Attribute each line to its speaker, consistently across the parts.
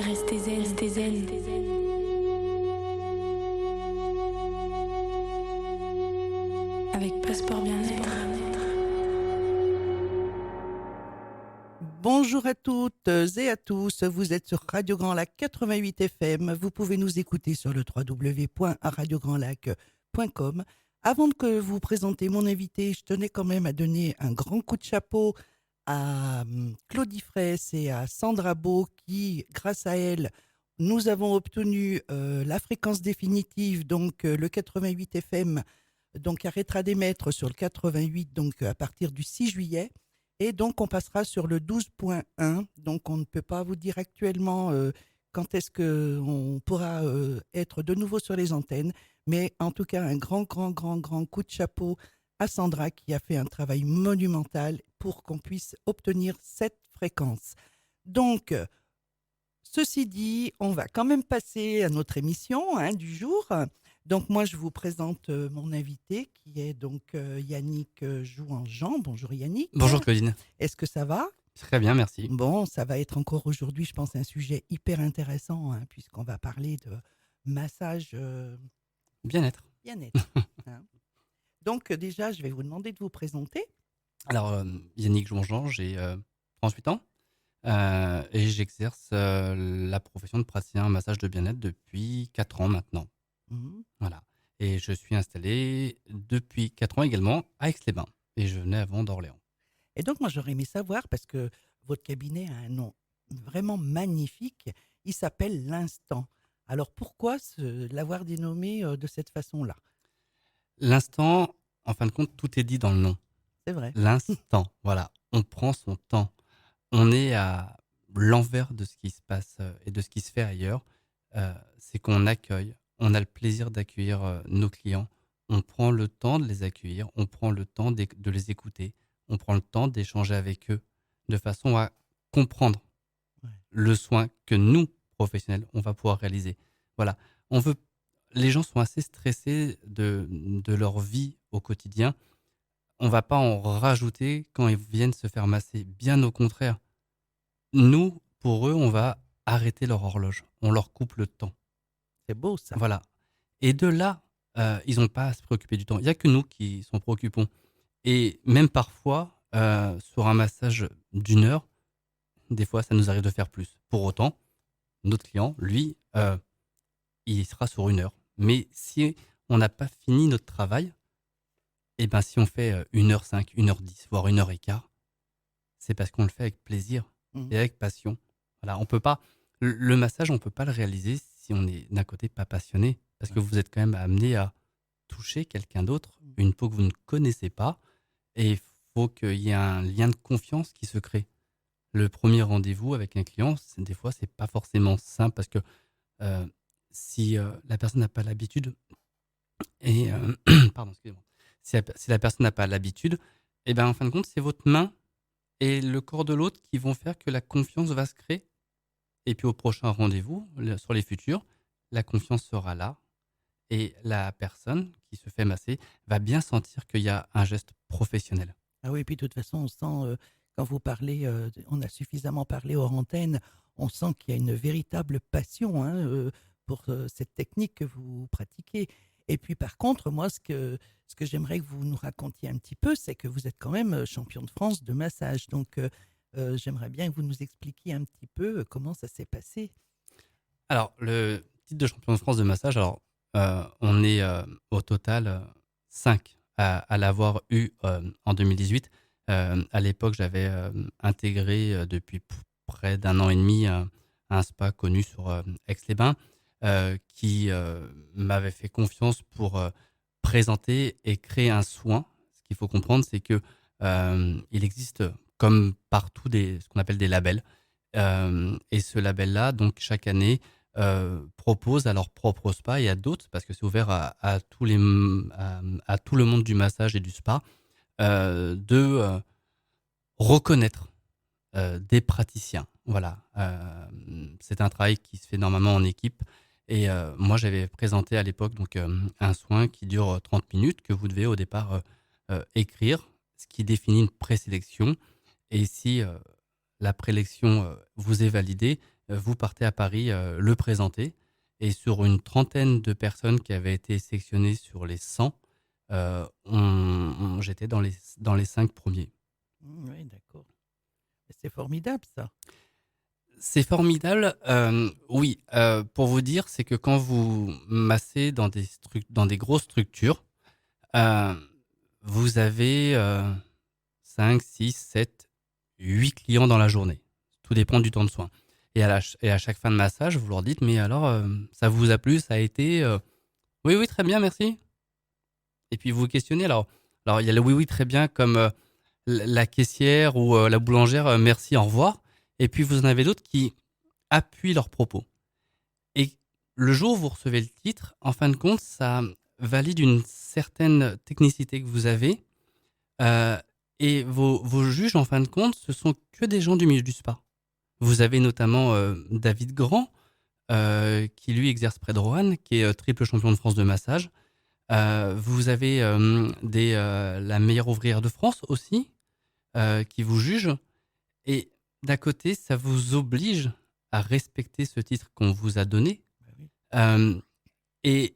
Speaker 1: Restez zen, restez zen. Avec Passeport Bien-être.
Speaker 2: Bonjour à toutes et à tous, vous êtes sur Radio Grand Lac 88 FM. Vous pouvez nous écouter sur le www.radiograndlac.com. Avant que vous présenter mon invité, je tenais quand même à donner un grand coup de chapeau à Claudie Fraisse et à Sandra Beau qui, grâce à elles, nous avons obtenu la fréquence définitive, donc le 88 FM, donc arrêtera d'émettre sur le 88 donc à partir du 6 juillet. Et donc, on passera sur le 12.1. Donc, on ne peut pas vous dire actuellement quand est-ce qu'on pourra être de nouveau sur les antennes. Mais en tout cas, un grand coup de chapeau à Sandra qui a fait un travail monumental pour qu'on puisse obtenir cette fréquence. Donc, ceci dit, on va quand même passer à notre émission du jour. Donc moi, je vous présente mon invité qui est donc Yannick Jouan-Jean. Bonjour Yannick.
Speaker 3: Bonjour Claudine.
Speaker 2: Est-ce que ça va ?
Speaker 3: Très bien, merci.
Speaker 2: Bon, ça va être encore aujourd'hui, je pense, un sujet hyper intéressant puisqu'on va parler de massage
Speaker 3: Bien-être.
Speaker 2: bien-être. Donc déjà, je vais vous demander de vous présenter.
Speaker 3: Alors, Yannick Jouan-Jean, j'ai 38 ans et j'exerce la profession de praticien massage de bien-être depuis 4 ans maintenant. Voilà. Et je suis installé depuis 4 ans également à Aix-les-Bains. Et je venais avant d'Orléans.
Speaker 2: Et donc, moi, j'aurais aimé savoir, parce que votre cabinet a un nom vraiment magnifique, il s'appelle l'Instant. Alors, pourquoi l'avoir dénommé de cette façon-là ?
Speaker 3: L'instant, en fin de compte, tout est dit dans le nom.
Speaker 2: C'est vrai.
Speaker 3: L'instant, voilà. On prend son temps. On est à l'envers de ce qui se passe et de ce qui se fait ailleurs. C'est qu'on accueille. On a le plaisir d'accueillir nos clients. On prend le temps de les accueillir. On prend le temps de les écouter. On prend le temps d'échanger avec eux de façon à comprendre le soin que nous, professionnels, on va pouvoir réaliser. Voilà. Les gens sont assez stressés de leur vie au quotidien. On ne va pas en rajouter quand ils viennent se faire masser. Bien au contraire. Nous, pour eux, on va arrêter leur horloge. On leur coupe le temps.
Speaker 2: C'est beau, ça.
Speaker 3: Voilà. Et de là, ils n'ont pas à se préoccuper du temps. Il n'y a que nous qui s'en préoccupons. Et même parfois, sur un massage d'1 heure, des fois, ça nous arrive de faire plus. Pour autant, notre client, lui, il sera sur 1 heure. Mais si on n'a pas fini notre travail, et ben si on fait 1h05, 1h10, voire 1h15, c'est parce qu'on le fait avec plaisir et avec passion. Voilà, on peut pas, le massage, on ne peut pas le réaliser si on est d'un côté pas passionné. Parce que vous êtes quand même amené à toucher quelqu'un d'autre, une peau que vous ne connaissez pas. Et il faut qu'il y ait un lien de confiance qui se crée. Le premier rendez-vous avec un client, des fois, c'est pas forcément simple parce que si la personne n'a pas l'habitude, et pardon, excusez-moi, si la personne n'a pas l'habitude, et ben en fin de compte, c'est votre main et le corps de l'autre qui vont faire que la confiance va se créer. Et puis au prochain rendez-vous, sur les futurs, la confiance sera là. Et la personne qui se fait masser va bien sentir qu'il y a un geste professionnel.
Speaker 2: Ah oui, puis de toute façon, on sent, quand vous parlez, on a suffisamment parlé hors antenne, on sent qu'il y a une véritable passion pour cette technique que vous pratiquez. Et puis par contre, moi, ce que j'aimerais que vous nous racontiez un petit peu, c'est que vous êtes quand même champion de France de massage. Donc, j'aimerais bien que vous nous expliquiez un petit peu comment ça s'est passé.
Speaker 3: Alors, le titre de champion de France de massage, alors, on est au total 5 à l'avoir eu en 2018. À l'époque, j'avais intégré depuis près d'1 an et demi un spa connu sur Aix-les-Bains qui m'avait fait confiance pour présenter et créer un soin. Ce qu'il faut comprendre, c'est que il existe, comme partout, ce qu'on appelle des labels. Et ce label-là, donc chaque année, proposent à leur propre spa et à d'autres, parce que c'est ouvert à tout le monde du massage et du spa, de reconnaître des praticiens. Voilà. C'est un travail qui se fait normalement en équipe. Et moi, j'avais présenté à l'époque donc, un soin qui dure 30 minutes, que vous devez au départ écrire, ce qui définit une présélection. Et si la prélection vous est validée, vous partez à Paris le présenter. Et sur une trentaine de personnes qui avaient été sélectionnées sur les 100, j'étais dans les 5 premiers.
Speaker 2: Oui, d'accord. C'est formidable, ça.
Speaker 3: C'est formidable, oui. Pour vous dire, c'est que quand vous massez dans des grosses structures, euh, vous avez 5, 6, 7, 8 clients dans la journée. Tout dépend du temps de soin. Et à chaque fin de massage, vous leur dites, mais alors, ça vous a plu, ça a été oui, oui, très bien, merci. Et puis vous vous questionnez. Alors il y a le oui, oui, très bien, comme la caissière ou la boulangère, merci, au revoir. Et puis vous en avez d'autres qui appuient leurs propos. Et le jour où vous recevez le titre, en fin de compte, ça valide une certaine technicité que vous avez. Euh, et vos juges, en fin de compte, ce sont que des gens du milieu du spa. Vous avez notamment David Grand, qui lui exerce près de Roanne, qui est triple champion de France de massage. Vous avez la meilleure ouvrière de France aussi, qui vous juge. Et d'un côté, ça vous oblige à respecter ce titre qu'on vous a donné.
Speaker 2: Bah oui.
Speaker 3: Euh, et,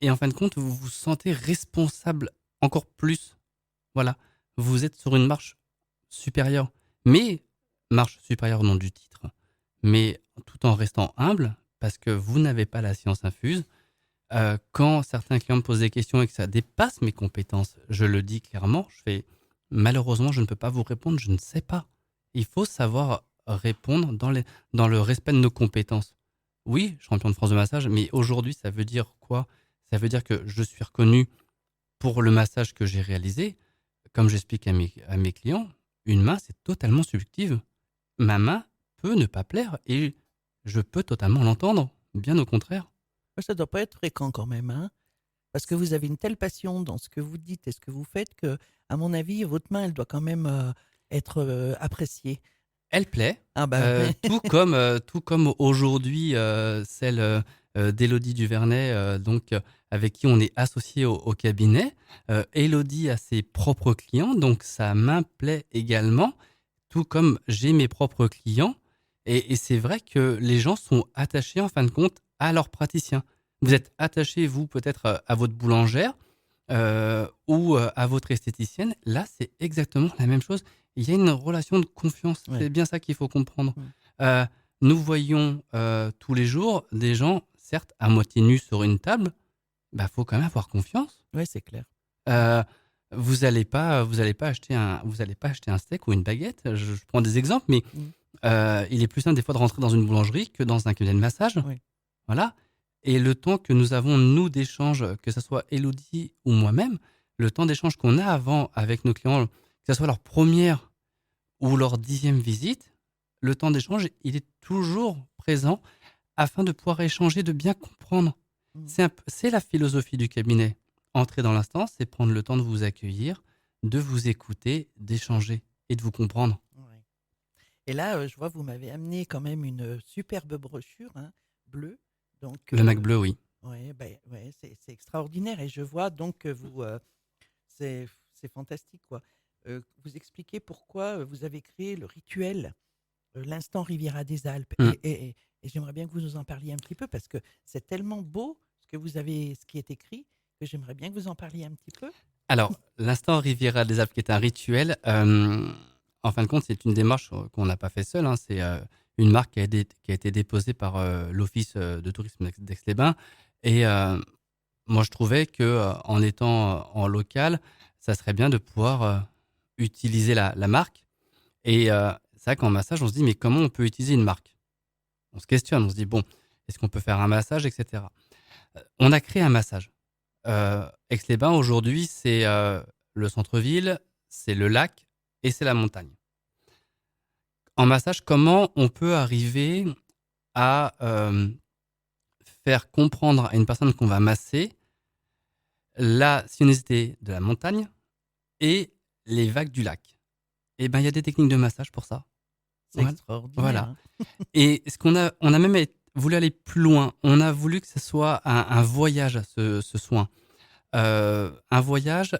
Speaker 3: et en fin de compte, vous vous sentez responsable encore plus. Voilà, vous êtes sur une marche supérieure. Mais, marche supérieure au nom du titre, mais tout en restant humble, parce que vous n'avez pas la science infuse. Quand certains clients me posent des questions et que ça dépasse mes compétences, je le dis clairement, je fais malheureusement, je ne peux pas vous répondre, je ne sais pas. Il faut savoir répondre dans le respect de nos compétences. Oui, champion de France de massage, mais aujourd'hui, ça veut dire quoi? Ça veut dire que je suis reconnu pour le massage que j'ai réalisé. Comme j'explique à mes clients, une main, c'est totalement subjectif. Ma main peut ne pas plaire et je peux totalement l'entendre. Bien au contraire.
Speaker 2: Ça doit pas être fréquent quand même, hein, parce que vous avez une telle passion dans ce que vous dites et ce que vous faites que, à mon avis, votre main, elle doit quand même être appréciée.
Speaker 3: Elle plaît,
Speaker 2: Ah bah,
Speaker 3: tout comme aujourd'hui celle d'Élodie Duvernay, avec qui on est associé au cabinet. Élodie a ses propres clients, donc sa main plaît également, tout comme j'ai mes propres clients. Et c'est vrai que les gens sont attachés en fin de compte à leurs praticiens. Vous êtes attaché, vous, peut-être à votre boulangère ou à votre esthéticienne. Là, c'est exactement la même chose. Il y a une relation de confiance.
Speaker 2: ouais.
Speaker 3: C'est bien ça qu'il faut comprendre.
Speaker 2: Mm.
Speaker 3: Euh, Nous voyons tous les jours des gens, certes, à moitié nus sur une table. Bah, faut quand même avoir confiance.
Speaker 2: Ouais, c'est clair.
Speaker 3: Euh, vous allez pas acheter un steak ou une baguette. Je prends des exemples, mais
Speaker 2: Mm.
Speaker 3: il est plus simple des fois de rentrer dans une boulangerie que dans un cabinet de massage.
Speaker 2: Oui.
Speaker 3: Voilà. Et le temps que nous avons, nous, d'échange, que ce soit Elodie ou moi-même, le temps d'échange qu'on a avant avec nos clients, que ce soit leur première ou leur 10e visite, le temps d'échange, il est toujours présent afin de pouvoir échanger, de bien comprendre.
Speaker 2: Mm.
Speaker 3: C'est la philosophie du cabinet. Entrer dans l'instant, c'est prendre le temps de vous accueillir, de vous écouter, d'échanger et de vous comprendre.
Speaker 2: Ouais. Et là, je vois, vous m'avez amené quand même une superbe brochure, hein, bleue. Donc,
Speaker 3: Le Mac bleu, oui.
Speaker 2: ouais, ben, ouais, c'est extraordinaire. Et je vois donc que vous, c'est fantastique, quoi. Vous expliquez pourquoi vous avez créé le rituel, l'instant Riviera des Alpes.
Speaker 3: Mm.
Speaker 2: Et j'aimerais bien que vous nous en parliez un petit peu parce que c'est tellement beau ce qui est écrit, que j'aimerais bien que vous en parliez un petit peu.
Speaker 3: Alors, l'instant Riviera des Alpes, qui est un rituel, en fin de compte, c'est une démarche qu'on n'a pas fait seul. Hein. C'est une marque qui a été déposée par l'Office de tourisme d'Aix-les-Bains. Et moi, je trouvais que en étant en local, ça serait bien de pouvoir utiliser la marque. Et c'est vrai qu'en massage, on se dit, mais comment on peut utiliser une marque? On se questionne, on se dit, bon, est-ce qu'on peut faire un massage, etc. On a créé un massage. Aix-les-Bains, aujourd'hui, c'est le centre-ville, c'est le lac et c'est la montagne. En massage, comment on peut arriver à faire comprendre à une personne qu'on va masser la sinuosité de la montagne et les vagues du lac? Eh bien, il y a des techniques de massage pour ça.
Speaker 2: C'est
Speaker 3: Voilà.
Speaker 2: extraordinaire.
Speaker 3: Voilà.
Speaker 2: Hein.
Speaker 3: Et on a même voulu aller plus loin. On a voulu que ce soit un voyage, ce soin. Un voyage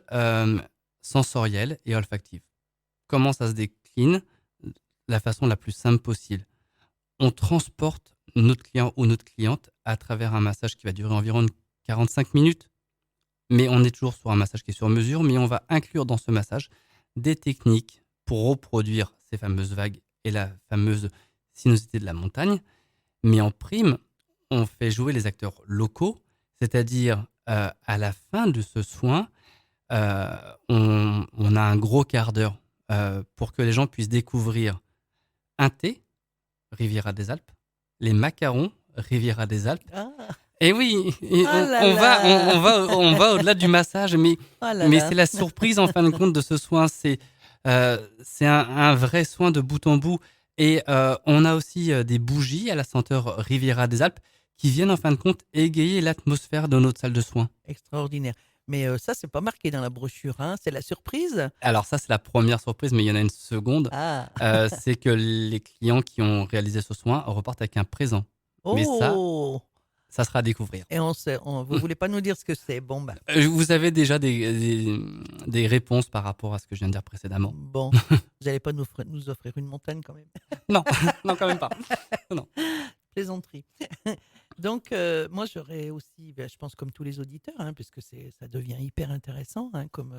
Speaker 3: sensoriel et olfactif. Comment ça se décline? La façon la plus simple possible. on transporte notre client ou notre cliente à travers un massage qui va durer environ 45 minutes. Mais on est toujours sur un massage qui est sur mesure, mais on va inclure dans ce massage des techniques pour reproduire ces fameuses vagues et la fameuse sinuosité de la montagne. Mais en prime, on fait jouer les acteurs locaux, c'est-à-dire à la fin de ce soin, on a un gros quart d'heure pour que les gens puissent découvrir un thé, Riviera des Alpes, les macarons, Riviera des Alpes.
Speaker 2: Ah,
Speaker 3: Et oui, et
Speaker 2: ah là là.
Speaker 3: on va au-delà du massage,
Speaker 2: Oh là
Speaker 3: mais
Speaker 2: là.
Speaker 3: c'est la surprise en fin de compte de ce soin. C'est un vrai soin de bout en bout. Et on a aussi des bougies à la senteur Riviera des Alpes qui viennent en fin de compte égayer l'atmosphère de notre salle de soins.
Speaker 2: Extraordinaire. Mais ça, c'est pas marqué dans la brochure, hein. C'est la surprise.
Speaker 3: Alors ça, c'est la première surprise, mais il y en a une seconde.
Speaker 2: Ah.
Speaker 3: C'est que les clients qui ont réalisé ce soin repartent avec un présent. Mais
Speaker 2: Oh.
Speaker 3: ça sera à découvrir.
Speaker 2: Et vous voulez pas nous dire ce que c'est? Bon, bah,
Speaker 3: Vous avez déjà des réponses par rapport à ce que je viens de dire précédemment?
Speaker 2: bon. Vous allez pas nous offrir une montagne quand même?
Speaker 3: Non, non, quand même pas. Non.
Speaker 2: Plaisanterie. Donc, moi, j'aurais aussi, je pense comme tous les auditeurs, hein, puisque ça devient hyper intéressant, hein, comme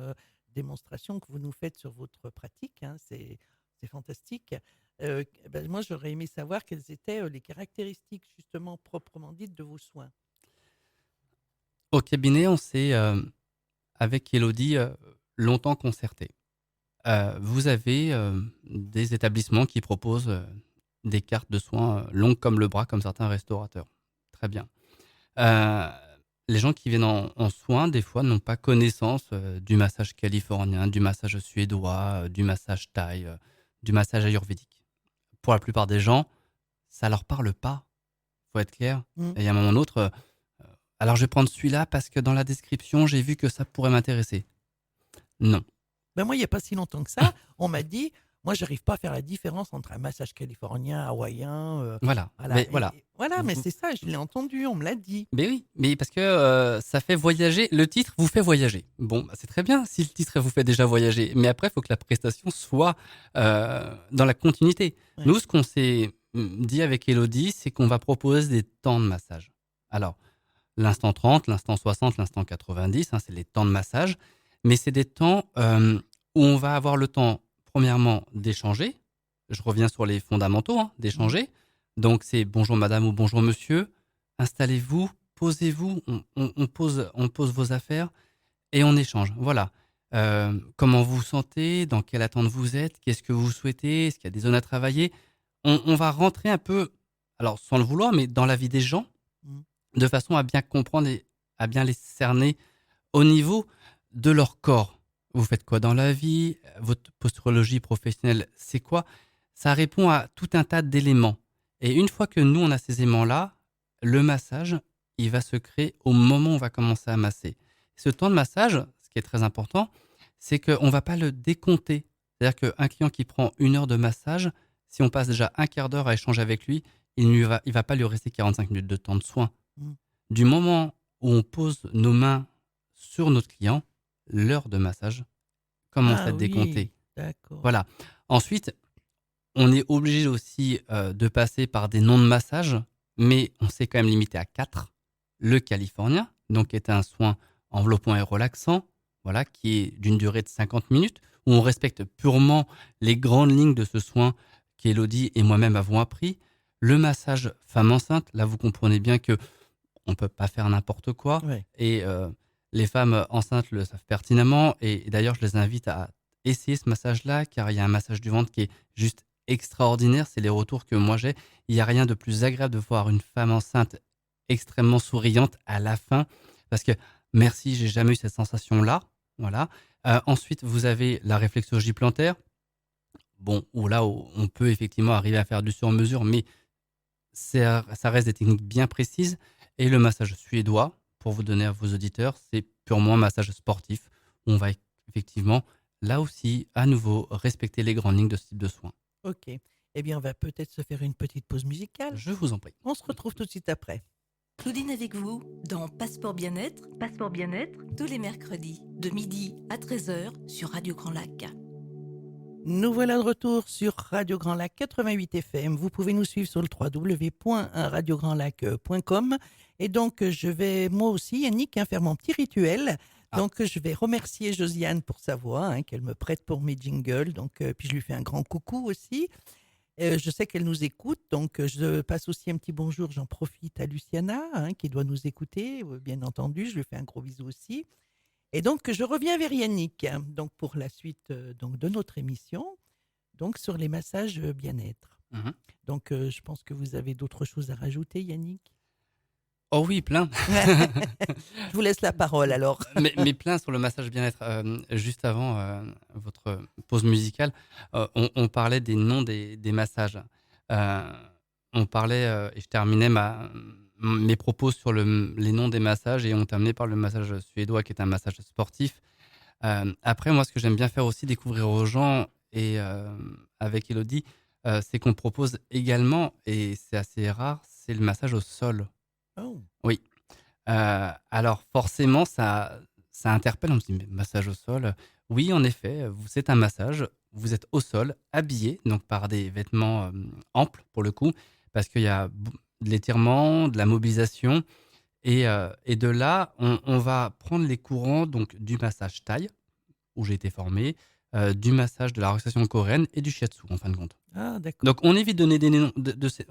Speaker 2: démonstration que vous nous faites sur votre pratique, hein, c'est fantastique. Moi, j'aurais aimé savoir quelles étaient les caractéristiques, justement, proprement dites, de vos soins.
Speaker 3: Au cabinet, on s'est, avec Elodie, longtemps concerté. Vous avez des établissements qui proposent des cartes de soins longues comme le bras, comme certains restaurateurs. Très bien. Euh, les gens qui viennent en soins, des fois, n'ont pas connaissance du massage californien, du massage suédois, du massage thaï, du massage ayurvédique. Pour la plupart des gens, ça leur parle pas. Faut être clair.
Speaker 2: Mm.
Speaker 3: Et à un moment ou un autre, alors je vais prendre celui-là parce que dans la description, j'ai vu que ça pourrait m'intéresser. Non.
Speaker 2: Ben moi, il n'y a pas si longtemps que ça, on m'a dit, moi, j'arrive pas à faire la différence entre un massage californien, hawaïen.
Speaker 3: Voilà.
Speaker 2: Voilà.
Speaker 3: Mais voilà.
Speaker 2: Voilà, mais
Speaker 3: Vous-
Speaker 2: c'est ça, je l'ai entendu, on me l'a dit.
Speaker 3: Mais oui, mais parce que ça fait voyager. Le titre vous fait voyager. Bon, bah, c'est très bien si le titre vous fait déjà voyager. Mais après, il faut que la prestation soit dans la continuité.
Speaker 2: Ouais.
Speaker 3: Nous, ce qu'on s'est dit avec Elodie, c'est qu'on va proposer des temps de massage. Alors, l'instant 30, l'instant 60, l'instant 90, hein, c'est les temps de massage. Mais c'est des temps où on va avoir le temps, premièrement, d'échanger. Je reviens sur les fondamentaux, hein, d'échanger. Donc, c'est bonjour madame ou bonjour monsieur. Installez-vous, posez-vous, on pose vos affaires et on échange. Voilà. Comment vous vous sentez, dans quelle attente vous êtes, qu'est-ce que vous souhaitez, est-ce qu'il y a des zones à travailler. On va rentrer un peu, alors sans le vouloir, mais dans la vie des gens,
Speaker 2: Mm.
Speaker 3: de façon à bien comprendre et à bien les cerner au niveau de leur corps. Vous faites quoi dans la vie? Votre posturologie professionnelle, c'est quoi? Ça répond à tout un tas d'éléments. Et une fois que nous, on a ces éléments-là, le massage, il va se créer au moment où on va commencer à masser. Ce temps de massage, ce qui est très important, c'est qu'on ne va pas le décompter. C'est-à-dire qu'un client qui prend 1 heure de massage, si on passe déjà un quart d'heure à échanger avec lui, il ne va pas lui rester 45 minutes de temps de soin.
Speaker 2: Mm.
Speaker 3: Du moment où on pose nos mains sur notre client, l'heure de massage commence à
Speaker 2: Ah
Speaker 3: être décomptée.
Speaker 2: oui, d'accord.
Speaker 3: Voilà. Ensuite, on est obligé aussi de passer par des noms de massage, mais on s'est quand même limité à 4. Le californien, donc qui est un soin enveloppant et relaxant, voilà, qui est d'une durée de 50 minutes, où on respecte purement les grandes lignes de ce soin qu'Élodie et moi-même avons appris. Le massage femme enceinte, là vous comprenez bien que on ne peut pas faire n'importe quoi.
Speaker 2: Ouais.
Speaker 3: Et les femmes enceintes le savent pertinemment. Et d'ailleurs, je les invite à essayer ce massage-là, car il y a un massage du ventre qui est juste extraordinaire. C'est les retours que moi j'ai. Il n'y a rien de plus agréable de voir une femme enceinte extrêmement souriante à la fin. Parce que merci, j'ai jamais eu cette sensation-là. Voilà. Ensuite, vous avez la réflexologie plantaire. Bon, où là, on peut effectivement arriver à faire du sur-mesure, mais ça reste des techniques bien précises. Et le massage suédois, pour vous donner à vos auditeurs, c'est purement un massage sportif où on va effectivement, là aussi, à nouveau, respecter les grandes lignes de ce type de soins.
Speaker 2: Ok. Eh bien, on va peut-être se faire une petite pause musicale.
Speaker 3: Je vous en prie.
Speaker 2: On se retrouve tout de suite après.
Speaker 4: Claudine avec vous dans Passeport Bien-être, tous les mercredis de midi à 13h sur Radio Grand Lac.
Speaker 2: Nous voilà de retour sur Radio Grand Lac 88 FM. Vous pouvez nous suivre sur le www.radiograndlac.com. Et donc, je vais moi aussi, Yannick, faire mon petit rituel. Donc, je vais remercier Josiane pour sa voix, qu'elle me prête pour mes jingles. Donc, puis je lui fais un grand coucou aussi. Je sais qu'elle nous écoute, donc je passe aussi un petit bonjour. J'en profite à Luciana, qui doit nous écouter, bien entendu. Je lui fais un gros bisou aussi. Et donc, je reviens vers Yannick, donc pour la suite donc de notre émission, donc sur les massages bien-être.
Speaker 3: Mhm.
Speaker 2: Donc, je pense que vous avez d'autres choses à rajouter, Yannick.
Speaker 3: Oh oui, plein.
Speaker 2: Je vous laisse la parole alors.
Speaker 3: mais plein sur le massage bien-être. Juste avant votre pause musicale, on parlait des noms des massages. On parlait, et je terminais mes propos sur les noms des massages, et on terminait par le massage suédois, qui est un massage sportif. Après, moi, ce que j'aime bien faire aussi, découvrir aux gens, et avec Elodie, c'est qu'on propose également, et c'est assez rare, c'est le massage au sol.
Speaker 2: Oh.
Speaker 3: Oui. Alors forcément, ça interpelle. On se dit, mais massage au sol. Oui, en effet, c'est un massage. Vous êtes au sol, habillé, donc par des vêtements amples pour le coup, parce qu'il y a de l'étirement, de la mobilisation. Et de là, on va prendre les courants donc, du massage thaï, où j'ai été formé, du massage de la relaxation coréenne et du shiatsu, en fin de compte.
Speaker 2: Ah, d'accord.
Speaker 3: Donc on évite de donner des noms.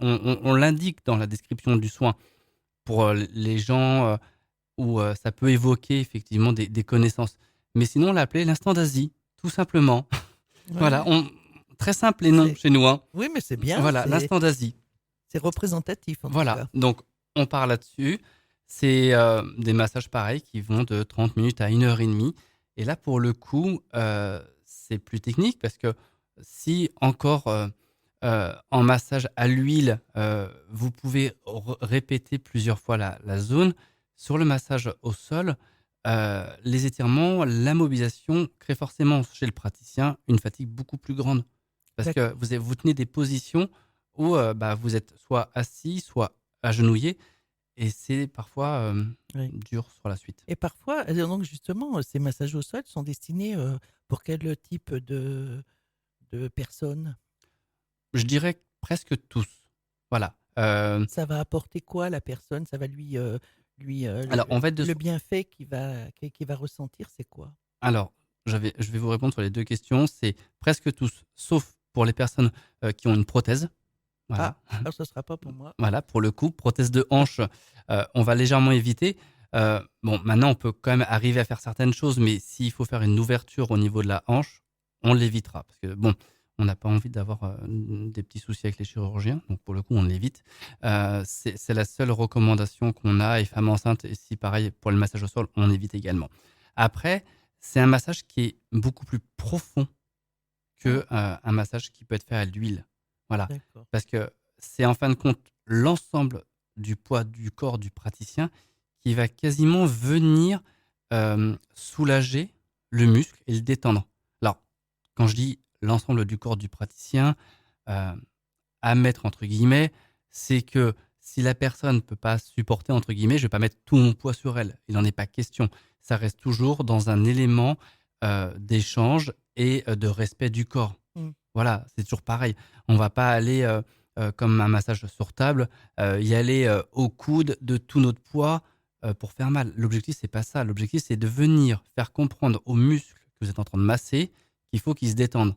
Speaker 3: On l'indique dans la description du soin pour les gens où ça peut évoquer effectivement des connaissances. Mais sinon, on l'appelait l'instant d'Asie, tout simplement.
Speaker 2: Ouais.
Speaker 3: Voilà, très simple les noms chez nous.
Speaker 2: Oui, mais c'est bien.
Speaker 3: Voilà, l'instant d'Asie.
Speaker 2: C'est représentatif en tout
Speaker 3: Voilà,
Speaker 2: cas.
Speaker 3: donc on part là-dessus. C'est des massages pareils qui vont de 30 minutes à 1h30. Et là, pour le coup, c'est plus technique parce que si encore en massage à l'huile, vous pouvez répéter plusieurs fois la zone. Sur le massage au sol, les étirements, la mobilisation crée forcément chez le praticien une fatigue beaucoup plus grande. Parce que vous tenez des positions où vous êtes soit assis, soit agenouillé. Et c'est parfois dur sur la suite.
Speaker 2: Et parfois, donc justement, ces massages au sol sont destinés pour quel type de personnes?
Speaker 3: Je dirais presque tous. Voilà.
Speaker 2: Ça va apporter quoi à la personne? Ça va lui
Speaker 3: Alors, en fait,
Speaker 2: le bienfait qu'il va ressentir, c'est quoi?
Speaker 3: Alors, je vais vous répondre sur les deux questions. C'est presque tous, sauf pour les personnes qui ont une prothèse. Voilà.
Speaker 2: Ah, alors ce ne sera pas pour moi.
Speaker 3: Voilà, pour le coup, prothèse de hanche, on va légèrement éviter. Bon, maintenant, on peut quand même arriver à faire certaines choses, mais s'il faut faire une ouverture au niveau de la hanche, on l'évitera. Parce que, bon, on n'a pas envie d'avoir des petits soucis avec les chirurgiens, donc pour le coup, on l'évite. C'est la seule recommandation qu'on a, et femmes enceintes, et si pareil, pour le massage au sol, on évite également. Après, c'est un massage qui est beaucoup plus profond qu'un massage qui peut être fait à l'huile. Voilà.
Speaker 2: D'accord.
Speaker 3: Parce que c'est en fin de compte l'ensemble du poids du corps du praticien qui va quasiment venir soulager le muscle et le détendre. Alors, quand je dis l'ensemble du corps du praticien, à mettre entre guillemets, c'est que si la personne ne peut pas supporter, entre guillemets, je ne vais pas mettre tout mon poids sur elle. Il n'en est pas question. Ça reste toujours dans un élément d'échange et de respect du corps. Voilà, c'est toujours pareil. On ne va pas aller, comme un massage sur table, y aller au coude de tout notre poids pour faire mal. L'objectif, c'est pas ça. L'objectif, c'est de venir faire comprendre aux muscles que vous êtes en train de masser qu'il faut qu'ils se détendent.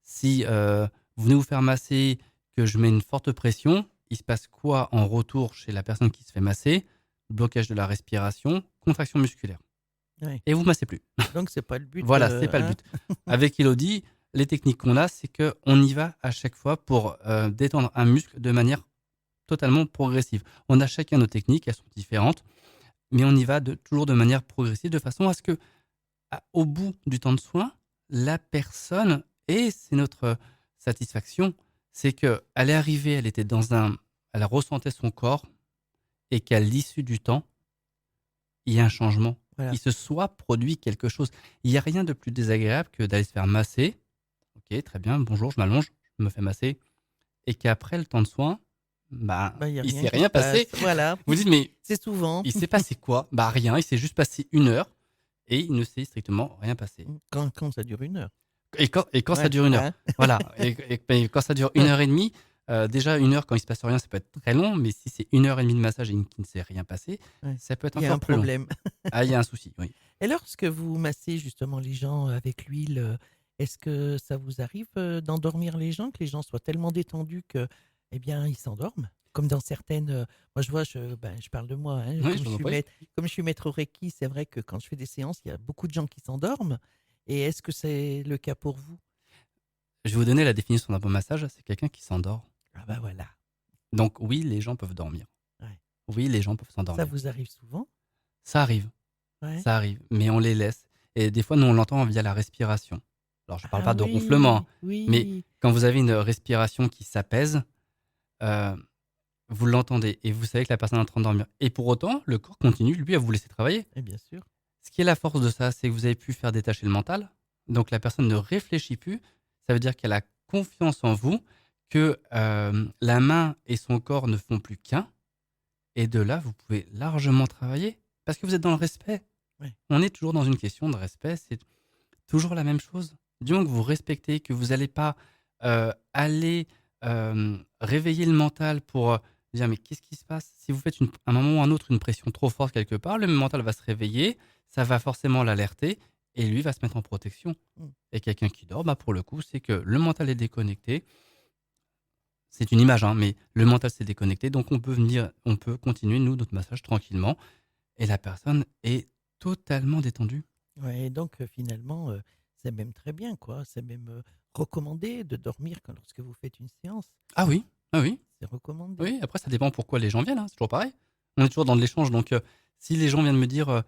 Speaker 3: Si vous venez vous faire masser, que je mets une forte pression, il se passe quoi en retour chez la personne qui se fait masser? Blocage de la respiration, contraction musculaire.
Speaker 2: Oui.
Speaker 3: Et vous ne massez plus.
Speaker 2: Donc, c'est pas le but.
Speaker 3: Voilà, c'est pas le but. Avec Elodie, les techniques qu'on a, c'est qu'on y va à chaque fois pour détendre un muscle de manière totalement progressive. On a chacun nos techniques, elles sont différentes, mais on y va toujours de manière progressive, de façon à ce que, au bout du temps de soin, la personne, et c'est notre satisfaction, c'est qu'elle est arrivée, elle ressentait son corps, et qu'à l'issue du temps, il y a un changement. Voilà. Il se soit produit quelque chose. Il n'y a rien de plus désagréable que d'aller se faire masser. Ok, très bien, bonjour, je m'allonge, je me fais masser. Et qu'après le temps de soin, il ne s'est rien passé.
Speaker 2: Voilà.
Speaker 3: Vous dites, mais
Speaker 2: c'est souvent.
Speaker 3: Il s'est passé quoi? Rien, il s'est juste passé 1 heure et il ne s'est strictement rien passé.
Speaker 2: Quand ça dure 1 heure?
Speaker 3: Et quand ça
Speaker 2: Ouais,
Speaker 3: dure 1 heure.
Speaker 2: hein.
Speaker 3: Voilà. Et quand ça dure 1 heure et demie, déjà 1 heure, quand il se passe rien, ça peut être très long. Mais si c'est 1 heure et demie de massage et qu'il ne s'est rien passé,
Speaker 2: Ouais.
Speaker 3: ça peut être
Speaker 2: Il y a un
Speaker 3: encore plus long.
Speaker 2: problème.
Speaker 3: Ah, il y a un souci, oui.
Speaker 2: Et lorsque vous massez justement les gens avec l'huile, est-ce que ça vous arrive d'endormir les gens, que les gens soient tellement détendus que, eh bien, ils s'endorment? Comme dans certaines, moi je vois, je parle de moi, hein,
Speaker 3: Oui, je vous en prie.
Speaker 2: comme je suis maître au Reiki, c'est vrai que quand je fais des séances, il y a beaucoup de gens qui s'endorment. Et est-ce que c'est le cas pour vous?
Speaker 3: Je vais vous donner la définition d'un bon massage. C'est quelqu'un qui s'endort.
Speaker 2: Ah bah voilà,
Speaker 3: Donc oui, les gens peuvent dormir.
Speaker 2: ouais.
Speaker 3: Oui, les gens peuvent
Speaker 2: Ça
Speaker 3: s'endormir.
Speaker 2: vous arrive souvent?
Speaker 3: Ça arrive.
Speaker 2: Ouais.
Speaker 3: Ça arrive. Mais on les laisse. Et des fois, nous, on l'entend via la respiration. Alors, je ne parle
Speaker 2: Ah
Speaker 3: pas de ronflement, hein,
Speaker 2: oui,
Speaker 3: mais
Speaker 2: oui.
Speaker 3: quand vous avez une respiration qui s'apaise, euh, vous l'entendez et vous savez que la personne est en train de dormir. Et pour autant, le corps continue, lui, à vous laisser travailler.
Speaker 2: Et bien sûr.
Speaker 3: Ce qui est la force de ça, c'est que vous avez pu faire détacher le mental. Donc, la personne ne réfléchit plus. Ça veut dire qu'elle a confiance en vous, que la main et son corps ne font plus qu'un. Et de là, vous pouvez largement travailler parce que vous êtes dans le respect.
Speaker 2: Ouais.
Speaker 3: On est toujours dans une question de respect. C'est toujours la même chose. Du moment que vous respectez, que vous n'allez pas aller réveiller le mental pour dire mais qu'est-ce qui se passe? Si vous faites à un moment ou un autre une pression trop forte quelque part, le mental va se réveiller, ça va forcément l'alerter et lui va se mettre en protection.
Speaker 2: Mm.
Speaker 3: Et quelqu'un qui dort, bah pour le coup, c'est que le mental est déconnecté. C'est une image, hein, mais le mental s'est déconnecté, donc on peut continuer, nous, notre massage tranquillement, et la personne est totalement détendue.
Speaker 2: Ouais, et donc finalement, c'est même très bien, quoi. C'est même recommandé de dormir lorsque vous faites une séance.
Speaker 3: Ah oui, ah oui,
Speaker 2: C'est recommandé.
Speaker 3: oui, après ça dépend pourquoi les gens viennent, hein, c'est toujours pareil. On est toujours dans de l'échange, donc si les gens viennent me dire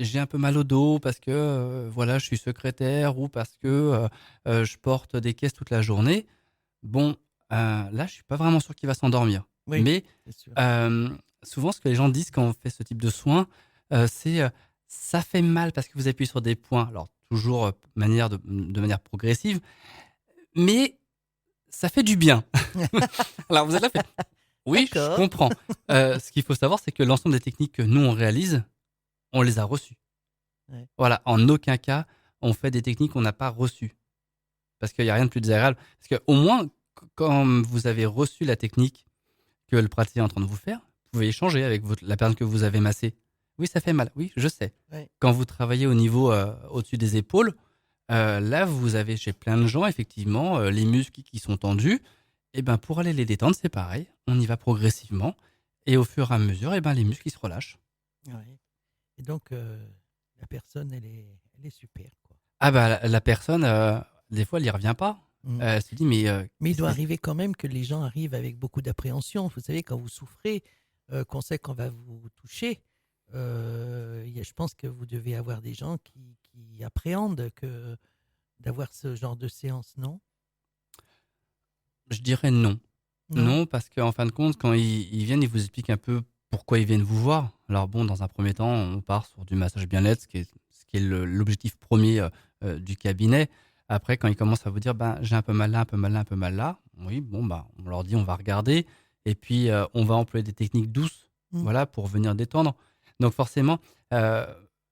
Speaker 3: j'ai un peu mal au dos parce que voilà, je suis secrétaire ou parce que je porte des caisses toute la journée, bon, là je suis pas vraiment sûr qu'il va s'endormir.
Speaker 2: Oui,
Speaker 3: Mais
Speaker 2: c'est sûr.
Speaker 3: souvent ce que les gens disent quand on fait ce type de soins, c'est ça fait mal parce que vous appuyez sur des points, alors toujours de manière progressive, mais ça fait du bien. Alors vous êtes là, fait, oui, je
Speaker 2: D'accord.
Speaker 3: comprends. Ce qu'il faut savoir, c'est que l'ensemble des techniques que nous, on réalise, on les a reçues.
Speaker 2: Ouais.
Speaker 3: Voilà, en aucun cas, on fait des techniques qu'on n'a pas reçues. Parce qu'il n'y a rien de plus désagréable. Parce qu'au moins, quand vous avez reçu la technique que le praticien est en train de vous faire, vous pouvez échanger avec la personne que vous avez massée. Oui, ça fait mal. Oui, je sais.
Speaker 2: Ouais.
Speaker 3: Quand vous travaillez au niveau au-dessus des épaules, là, vous avez chez plein de gens, effectivement, les muscles qui sont tendus. Et ben, pour aller les détendre, c'est pareil. On y va progressivement. Et au fur et à mesure, et ben, les muscles ils se relâchent.
Speaker 2: Ouais. Et donc, la personne, elle est super, quoi.
Speaker 3: Ah bah, la personne, des fois, elle n'y revient pas.
Speaker 2: Mm.
Speaker 3: Elle se dit, mais
Speaker 2: Mais il doit
Speaker 3: qu'est-ce
Speaker 2: arriver quand même que les gens arrivent avec beaucoup d'appréhension. Vous savez, quand vous souffrez, qu'on sait qu'on va vous toucher, je pense que vous devez avoir des gens qui appréhendent d'avoir ce genre de séance, non?
Speaker 3: je dirais non.
Speaker 2: Non?
Speaker 3: Non, parce qu'en fin de compte, quand ils viennent, ils vous expliquent un peu pourquoi ils viennent vous voir. Alors bon, dans un premier temps, on part sur du massage bien-être, ce qui est l'objectif premier du cabinet. Après, quand ils commencent à vous dire, ben, j'ai un peu mal là, un peu mal là, un peu mal là, oui, bon, bah, on leur dit, on va regarder. Et puis, on va employer des techniques douces,
Speaker 2: Mm.
Speaker 3: voilà, pour venir détendre. Donc forcément,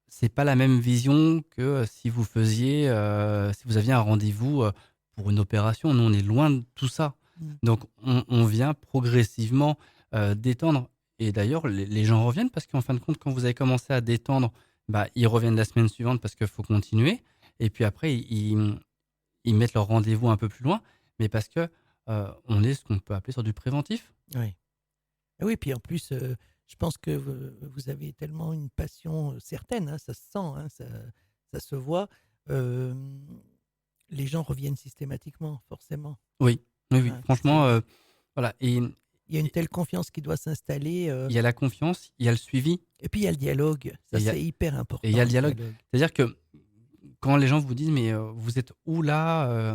Speaker 3: c'est pas la même vision que si si vous aviez un rendez-vous pour une opération. Nous, on est loin de tout ça.
Speaker 2: Mm.
Speaker 3: Donc, on vient progressivement détendre. Et d'ailleurs, les gens reviennent parce qu'en fin de compte, quand vous avez commencé à détendre, bah, ils reviennent la semaine suivante parce qu'il faut continuer. Et puis après, ils mettent leur rendez-vous un peu plus loin, mais parce que on est ce qu'on peut appeler sur du préventif.
Speaker 2: Oui. Ah oui, puis en plus, je pense que vous avez tellement une passion certaine, hein, ça se sent, hein, ça se voit. euh, les gens reviennent systématiquement, forcément.
Speaker 3: Oui, oui, oui.
Speaker 2: Hein,
Speaker 3: Franchement, voilà. Et
Speaker 2: il y a une telle confiance qui doit s'installer.
Speaker 3: il y a la confiance, il y a le suivi,
Speaker 2: Et puis il y a le dialogue. Ça,
Speaker 3: Et il y a-
Speaker 2: c'est hyper important.
Speaker 3: et il y a le dialogue. C'est-à-dire que quand les gens vous disent, mais vous êtes où là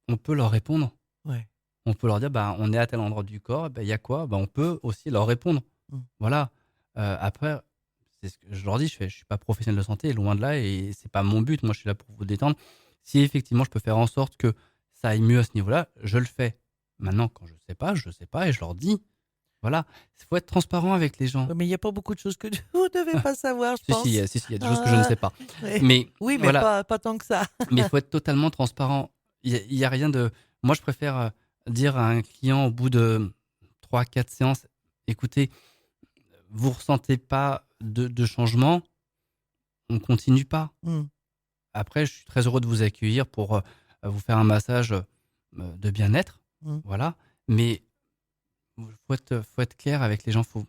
Speaker 3: on peut leur répondre.
Speaker 2: Ouais.
Speaker 3: On peut leur dire, bah, on est à tel endroit du corps, bah, il y a quoi? Bah, on peut aussi leur répondre.
Speaker 2: Mm.
Speaker 3: Voilà. Après, c'est ce que je leur dis, je suis pas professionnel de santé, loin de là, et c'est pas mon but. Moi, je suis là pour vous détendre. Si effectivement, je peux faire en sorte que ça aille mieux à ce niveau-là, je le fais. Maintenant, quand je sais pas, et je leur dis. Voilà, il faut être transparent avec les gens.
Speaker 2: Mais il n'y a pas beaucoup de choses que vous ne devez pas savoir, je
Speaker 3: Si, si,
Speaker 2: pense.
Speaker 3: il y a des choses que je ne sais pas.
Speaker 2: Ouais.
Speaker 3: Mais
Speaker 2: Oui, mais
Speaker 3: voilà,
Speaker 2: pas tant que ça.
Speaker 3: mais il faut être totalement transparent. Il y a rien de. Moi, je préfère dire à un client au bout de 3, 4 séances, écoutez, vous ressentez pas de changement, on continue pas.
Speaker 2: Mm.
Speaker 3: Après, je suis très heureux de vous accueillir pour vous faire un massage de bien-être,
Speaker 2: Mm.
Speaker 3: voilà. Mais faut être clair avec les gens. Faut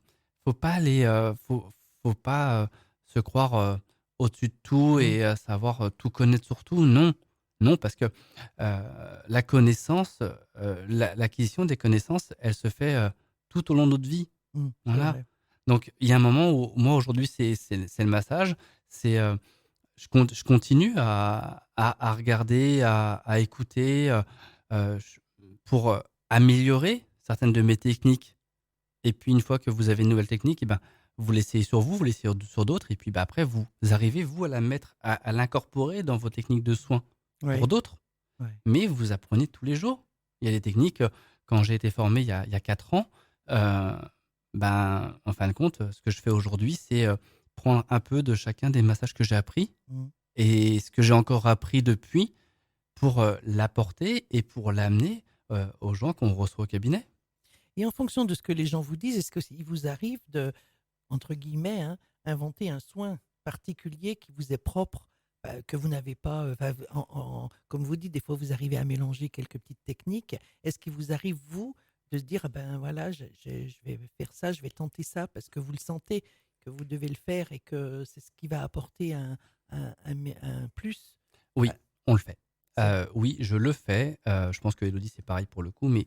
Speaker 3: pas aller, faut pas se croire au-dessus de tout
Speaker 2: Mm.
Speaker 3: et savoir tout connaître sur tout. Non, non, parce que la connaissance, l'acquisition des connaissances, elle se fait tout au long de notre vie.
Speaker 2: Mm. C'est
Speaker 3: Voilà.
Speaker 2: vrai.
Speaker 3: Donc, il y a un moment où, moi, aujourd'hui, c'est le massage. C'est, je continue à regarder, à écouter pour améliorer certaines de mes techniques. Et puis, une fois que vous avez une nouvelle technique, eh ben, vous l'essayez sur vous, vous l'essayez sur d'autres. Et puis, bah, après, vous arrivez, vous, à la mettre, à l'incorporer dans vos techniques de soins
Speaker 2: Oui.
Speaker 3: pour d'autres.
Speaker 2: Oui.
Speaker 3: Mais vous apprenez tous les jours. Il y a des techniques, quand j'ai été formé il y a 4 ans, ben, en fin de compte, ce que je fais aujourd'hui, c'est prendre un peu de chacun des massages que j'ai appris
Speaker 2: Mm.
Speaker 3: et ce que j'ai encore appris depuis pour l'apporter et pour l'amener aux gens qu'on reçoit au cabinet.
Speaker 2: Et en fonction de ce que les gens vous disent, est-ce qu'il vous arrive de, entre guillemets, hein, inventer un soin particulier qui vous est propre, que vous n'avez pas, comme vous dites, des fois vous arrivez à mélanger quelques petites techniques. Est-ce qu'il vous arrive, vous, de se dire, ah ben voilà, je vais faire ça, je vais tenter ça, parce que vous le sentez, que vous devez le faire et que c'est ce qui va apporter un plus.
Speaker 3: Oui,
Speaker 2: Euh,
Speaker 3: on le fait.
Speaker 2: c'est-
Speaker 3: Oui, je le fais. Je pense que Elodie, c'est pareil pour le coup, mais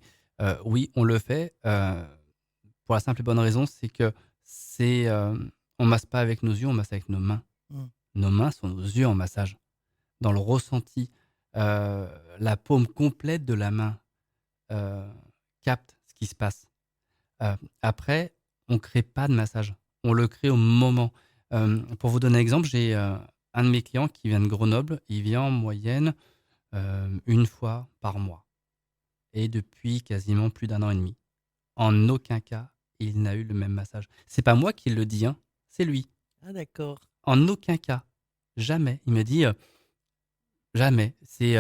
Speaker 3: oui, on le fait. Pour la simple et bonne raison, c'est que on masse pas avec nos yeux, on masse avec nos mains.
Speaker 2: Mm.
Speaker 3: Nos mains sont nos yeux en massage. Dans le ressenti, la paume complète de la main euh, capte ce qui se passe. Après, on crée pas de massage. On le crée au moment. Pour vous donner un exemple, j'ai un de mes clients qui vient de Grenoble. Il vient en moyenne une fois par mois. Et depuis quasiment plus d'1 an et demi. En aucun cas, il n'a eu le même massage. C'est pas moi qui le dis, hein, c'est lui.
Speaker 2: Ah d'accord.
Speaker 3: En aucun cas. Jamais. Il me dit jamais. C'est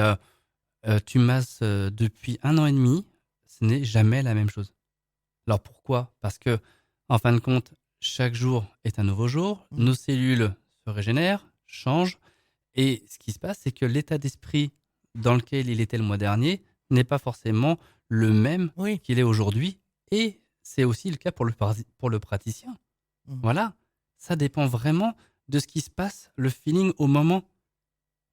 Speaker 3: tu masses depuis 1 an et demi, ce n'est jamais la même chose. Alors pourquoi? Parce que, en fin de compte, chaque jour est un nouveau jour,
Speaker 2: Mm.
Speaker 3: nos cellules se régénèrent, changent, et ce qui se passe, c'est que l'état d'esprit dans lequel il était le mois dernier n'est pas forcément le même
Speaker 2: Oui.
Speaker 3: qu'il est aujourd'hui, et c'est aussi le cas pour le praticien.
Speaker 2: Mm.
Speaker 3: Voilà, ça dépend vraiment de ce qui se passe, le feeling au moment.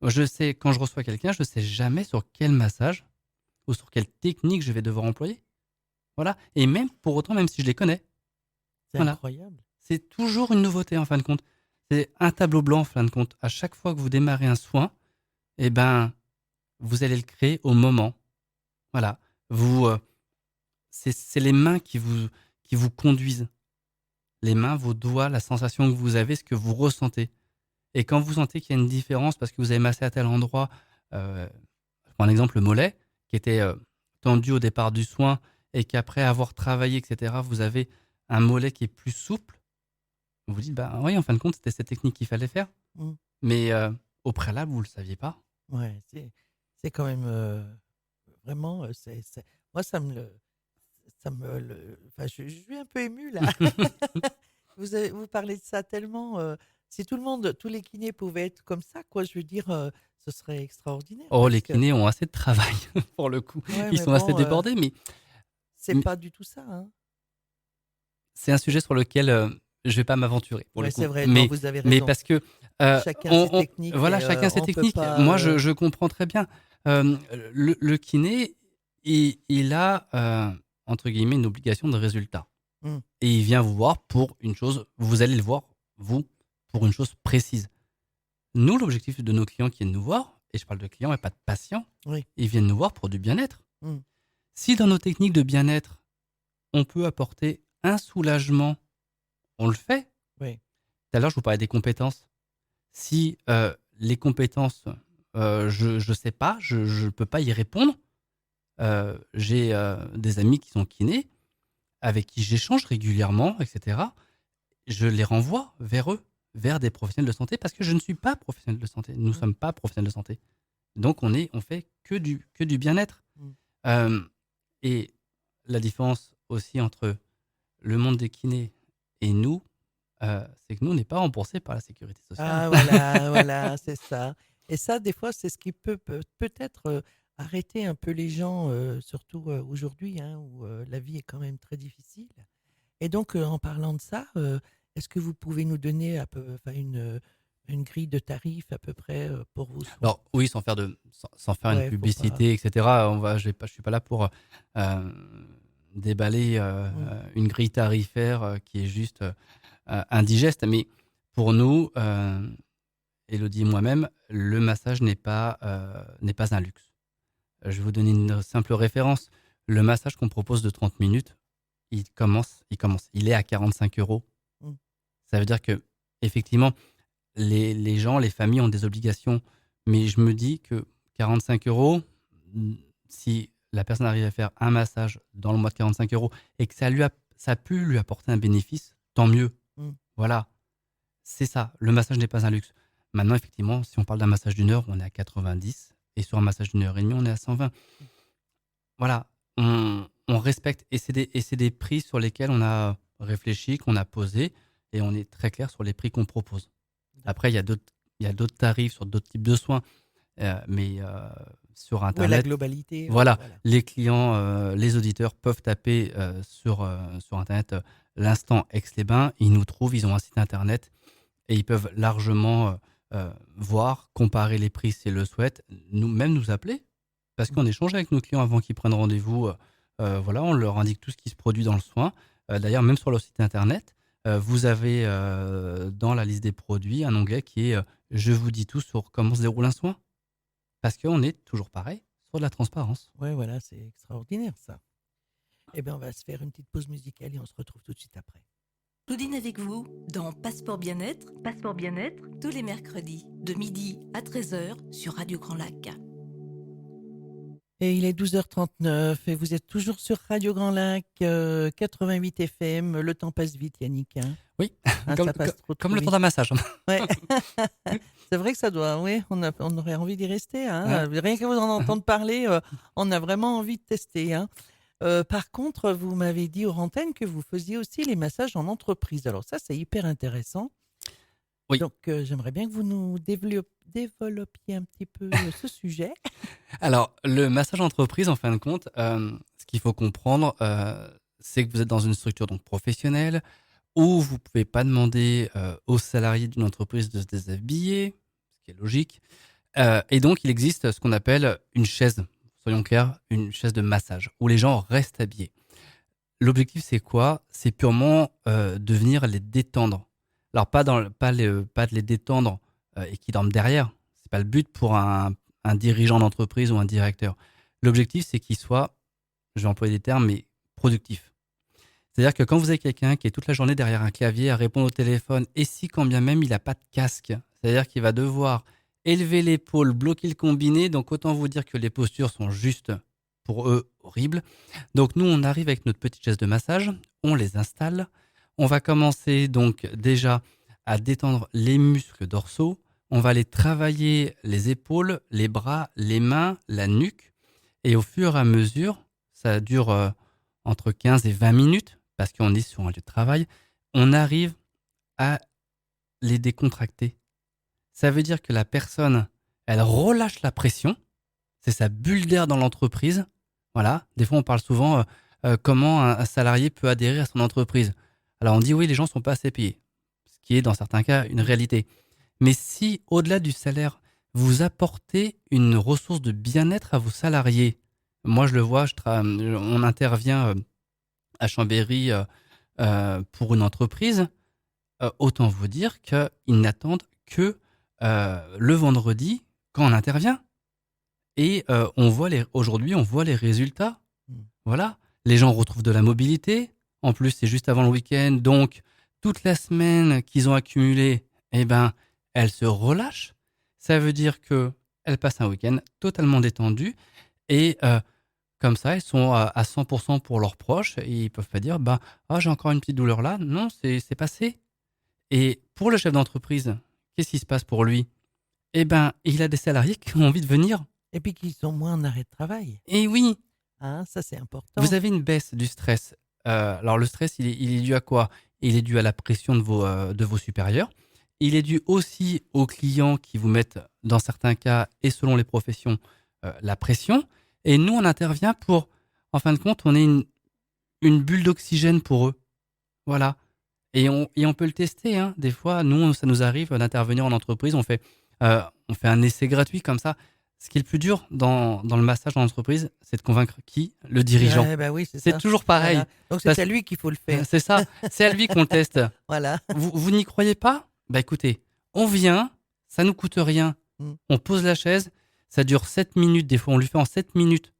Speaker 3: Je sais, quand je reçois quelqu'un, je ne sais jamais sur quel massage ou sur quelle technique je vais devoir employer. Voilà. Et même pour autant, même si je les connais,
Speaker 2: C'est
Speaker 3: voilà.
Speaker 2: incroyable.
Speaker 3: C'est toujours une nouveauté en fin de compte. C'est un tableau blanc en fin de compte. À chaque fois que vous démarrez un soin, eh ben, vous allez le créer au moment. Voilà. C'est les mains qui vous conduisent. Les mains, vos doigts, la sensation que vous avez, ce que vous ressentez. Et quand vous sentez qu'il y a une différence parce que vous avez massé à tel endroit, je prends un exemple, le mollet, qui était tendu au départ du soin et qu'après avoir travaillé, etc., vous avez un mollet qui est plus souple, vous vous dites, bah oui, en fin de compte, c'était cette technique qu'il fallait faire.
Speaker 2: Mm.
Speaker 3: Mais au préalable, vous ne le saviez pas.
Speaker 2: Ouais, c'est quand même vraiment, moi enfin, je suis un peu ému là. Vous parlez de ça tellement. Si tout le monde, tous les kinés pouvaient être comme ça, quoi, je veux dire, ce serait extraordinaire.
Speaker 3: Oh,
Speaker 2: Parce
Speaker 3: les
Speaker 2: que,
Speaker 3: kinés ont assez de travail, pour le coup.
Speaker 2: ouais,
Speaker 3: Ils
Speaker 2: mais
Speaker 3: sont assez
Speaker 2: bon,
Speaker 3: débordés, mais
Speaker 2: c'est pas du tout ça, hein.
Speaker 3: c'est un sujet sur lequel je ne vais pas m'aventurer, pour
Speaker 2: Ouais,
Speaker 3: le coup.
Speaker 2: c'est vrai, non, vous avez
Speaker 3: Mais
Speaker 2: raison.
Speaker 3: parce que
Speaker 2: Chacun ses techniques.
Speaker 3: voilà,
Speaker 2: et,
Speaker 3: chacun ses
Speaker 2: on peut
Speaker 3: techniques.
Speaker 2: pas,
Speaker 3: Moi, je comprends très bien. Le kiné, il a, entre guillemets, une obligation de résultat.
Speaker 2: Mm.
Speaker 3: Et il vient vous voir pour une chose, vous allez le voir, vous, pour une chose précise. Nous, l'objectif de nos clients qui viennent nous voir, et je parle de clients et pas de patients,
Speaker 2: Oui.
Speaker 3: ils viennent nous voir pour du bien-être.
Speaker 2: Mm.
Speaker 3: Si dans nos techniques de bien-être, on peut apporter un soulagement, on le fait.
Speaker 2: Oui.
Speaker 3: Tout à l'heure, je vous parlais des compétences. Si les compétences, je ne sais pas, je ne peux pas y répondre, j'ai des amis qui sont kinés, avec qui j'échange régulièrement, etc., je les renvoie vers eux, vers des professionnels de santé, parce que je ne suis pas professionnel de santé. Nous ne sommes pas professionnels de santé. Donc, on fait que du bien-être.
Speaker 2: Mm.
Speaker 3: Et la différence aussi entre le monde des kinés et nous, c'est que nous, on n'est pas remboursés par la sécurité sociale.
Speaker 2: Ah voilà, voilà, c'est ça. Et ça, des fois, c'est ce qui peut-être arrêter un peu les gens, surtout aujourd'hui, hein, où la vie est quand même très difficile. Et donc, en parlant de ça, est-ce que vous pouvez nous donner une grille de tarifs à peu près pour vos soins?
Speaker 3: Alors oui, sans faire une
Speaker 2: Ouais, faut pas.
Speaker 3: publicité, etc. Je suis pas là pour déballer
Speaker 2: Mm.
Speaker 3: une grille tarifaire qui est juste indigeste. Mais pour nous, Élodie et moi-même, le massage n'est pas un luxe. Je vais vous donner une simple référence. Le massage qu'on propose de 30 minutes, il est à 45 euros.
Speaker 2: Mm.
Speaker 3: Ça veut dire que effectivement, les gens, les familles ont des obligations. Mais je me dis que 45 euros, si la personne arrive à faire un massage dans le mois de 45 euros et que ça a pu lui apporter un bénéfice, tant mieux.
Speaker 2: Mm.
Speaker 3: Voilà, c'est ça. Le massage n'est pas un luxe. Maintenant, effectivement, si on parle d'un massage d'une heure, on est à 90. Et sur un massage d'une heure et demie, on est à 120. Voilà, on respecte. Et c'est des prix sur lesquels on a réfléchi, qu'on a posé. Et on est très clair sur les prix qu'on propose. Après, il y a d'autres tarifs sur d'autres types de soins, mais sur
Speaker 2: Ouais, la
Speaker 3: Internet,
Speaker 2: globalité.
Speaker 3: voilà,
Speaker 2: Voilà.
Speaker 3: les clients, les auditeurs peuvent taper sur Internet l'instant Aix-les-Bains, ils nous trouvent, ils ont un site Internet et ils peuvent largement voir, comparer les prix s'ils le souhaitent, même nous appeler, parce qu'on échange avec nos clients avant qu'ils prennent rendez-vous. Voilà, on leur indique tout ce qui se produit dans le soin. D'ailleurs, même sur leur site Internet, vous avez dans la liste des produits un onglet qui est Je vous dis tout sur comment se déroule un soin. Parce qu'on est toujours pareil sur de la transparence.
Speaker 2: Ouais, voilà, c'est extraordinaire ça. Eh bien, on va se faire une petite pause musicale et on se retrouve tout de suite après.
Speaker 4: Claudine avec vous dans Passeport Bien-être. Passeport Bien-être, tous les mercredis, de midi à 13h sur Radio Grand Lac.
Speaker 2: Et il est 12h39 et vous êtes toujours sur Radio Grand Lac, 88 FM. Le temps passe vite, Yannick. Hein.
Speaker 3: Oui,
Speaker 2: Hein, ça passe trop
Speaker 3: comme le
Speaker 2: vite.
Speaker 3: temps d'un massage.
Speaker 2: Ouais. C'est vrai que ça doit, oui, on aurait envie d'y rester. Hein. Rien que vous en entendre parler, on a vraiment envie de tester. Hein. Par contre, vous m'avez dit hors antenne que vous faisiez aussi les massages en entreprise. Alors ça, c'est hyper intéressant.
Speaker 3: Oui.
Speaker 2: Donc, j'aimerais bien que vous nous développiez un petit peu ce sujet.
Speaker 3: Alors, le massage entreprise, en fin de compte, ce qu'il faut comprendre, c'est que vous êtes dans une structure donc professionnelle où vous ne pouvez pas demander aux salariés d'une entreprise de se déshabiller, ce qui est logique. Et donc, il existe ce qu'on appelle une chaise, soyons clairs, une chaise de massage, où les gens restent habillés. L'objectif, c'est quoi? C'est purement de venir les détendre. Alors, pas de les détendre et qu'ils dorment derrière. C'est pas le but pour un dirigeant d'entreprise ou un directeur. L'objectif, c'est qu'il soit, je vais employer des termes, mais productif. C'est-à-dire que quand vous avez quelqu'un qui est toute la journée derrière un clavier à répondre au téléphone, et si quand bien même il n'a pas de casque, c'est-à-dire qu'il va devoir élever l'épaule, bloquer le combiné, donc autant vous dire que les postures sont juste, pour eux, horribles. Donc nous, on arrive avec notre petite chaise de massage, on les installe, on va commencer donc déjà à détendre les muscles dorsaux, on va aller travailler les épaules, les bras, les mains, la nuque, et au fur et à mesure, ça dure entre 15 et 20 minutes, parce qu'on est sur un lieu de travail, on arrive à les décontracter. Ça veut dire que la personne, elle relâche la pression, c'est sa bulle d'air dans l'entreprise. Voilà, des fois on parle souvent comment un salarié peut adhérer à son entreprise. Alors on dit oui, les gens ne sont pas assez payés, ce qui est dans certains cas une réalité. Mais si, au-delà du salaire, vous apportez une ressource de bien-être à vos salariés, moi je le vois, on intervient à Chambéry pour une entreprise, autant vous dire qu'ils n'attendent que le vendredi quand on intervient. Et aujourd'hui, on voit les résultats. Voilà, les gens retrouvent de la mobilité. En plus, c'est juste avant le week-end, donc toute la semaine qu'ils ont accumulée, eh ben, elles se relâchent. Ça veut dire qu'elles passent un week-end totalement détendu. Et comme ça, ils sont à 100% pour leurs proches et ils peuvent pas dire, bah, ah, j'ai encore une petite douleur là. Non, c'est passé. Et pour le chef d'entreprise, qu'est-ce qui se passe pour lui? Eh ben, il a des salariés qui ont envie de venir.
Speaker 2: Et puis qu'ils sont moins en arrêt de travail.
Speaker 3: Et oui,
Speaker 2: Hein, ça, c'est important.
Speaker 3: vous avez une baisse du stress. Alors le stress, il est dû à quoi? Il est dû à la pression de vos supérieurs. Il est dû aussi aux clients qui vous mettent, dans certains cas et selon les professions, la pression. Et nous, on intervient pour, en fin de compte, on est une bulle d'oxygène pour eux. Voilà. Et on peut le tester. Hein. Des fois, nous, ça nous arrive d'intervenir en entreprise. On fait un essai gratuit comme ça. Ce qui est le plus dur dans le massage en entreprise, c'est de convaincre qui? Le dirigeant.
Speaker 2: Ouais, bah oui, c'est
Speaker 3: C'est
Speaker 2: ça.
Speaker 3: toujours pareil.
Speaker 2: Voilà. Donc, c'est
Speaker 3: Parce-
Speaker 2: à lui qu'il faut le faire.
Speaker 3: C'est ça. C'est à lui qu'on le teste.
Speaker 2: Voilà.
Speaker 3: Vous n'y croyez pas? Bah écoutez, on vient, ça nous coûte rien.
Speaker 2: Mm.
Speaker 3: On pose la chaise, ça dure 7 minutes. Des fois, on lui fait en 7 minutes.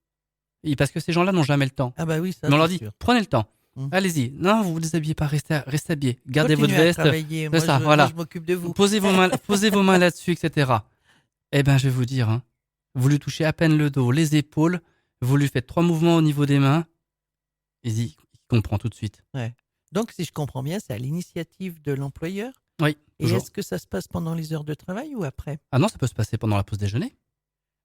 Speaker 3: Et parce que ces gens-là n'ont jamais le temps.
Speaker 2: Ah bah oui, ça,
Speaker 3: Mais on leur
Speaker 2: c'est
Speaker 3: dit,
Speaker 2: sûr.
Speaker 3: prenez le temps.
Speaker 2: Mm.
Speaker 3: Allez-y. Non, vous vous déshabillez pas, restez habillés. Gardez
Speaker 2: Continuez
Speaker 3: votre
Speaker 2: à
Speaker 3: veste.
Speaker 2: travailler. Moi,
Speaker 3: ça,
Speaker 2: je,
Speaker 3: voilà.
Speaker 2: moi, je m'occupe de vous.
Speaker 3: Posez vos mains là-dessus, etc. Eh ben, je vais vous dire, hein, vous lui touchez à peine le dos, les épaules, vous lui faites 3 mouvements au niveau des mains, il comprend tout de suite.
Speaker 2: Donc, si je comprends bien, c'est à l'initiative de l'employeur.
Speaker 3: Oui,
Speaker 2: Et
Speaker 3: toujours.
Speaker 2: est-ce que ça se passe pendant les heures de travail ou après?
Speaker 3: Ah non, ça peut se passer pendant la pause déjeuner.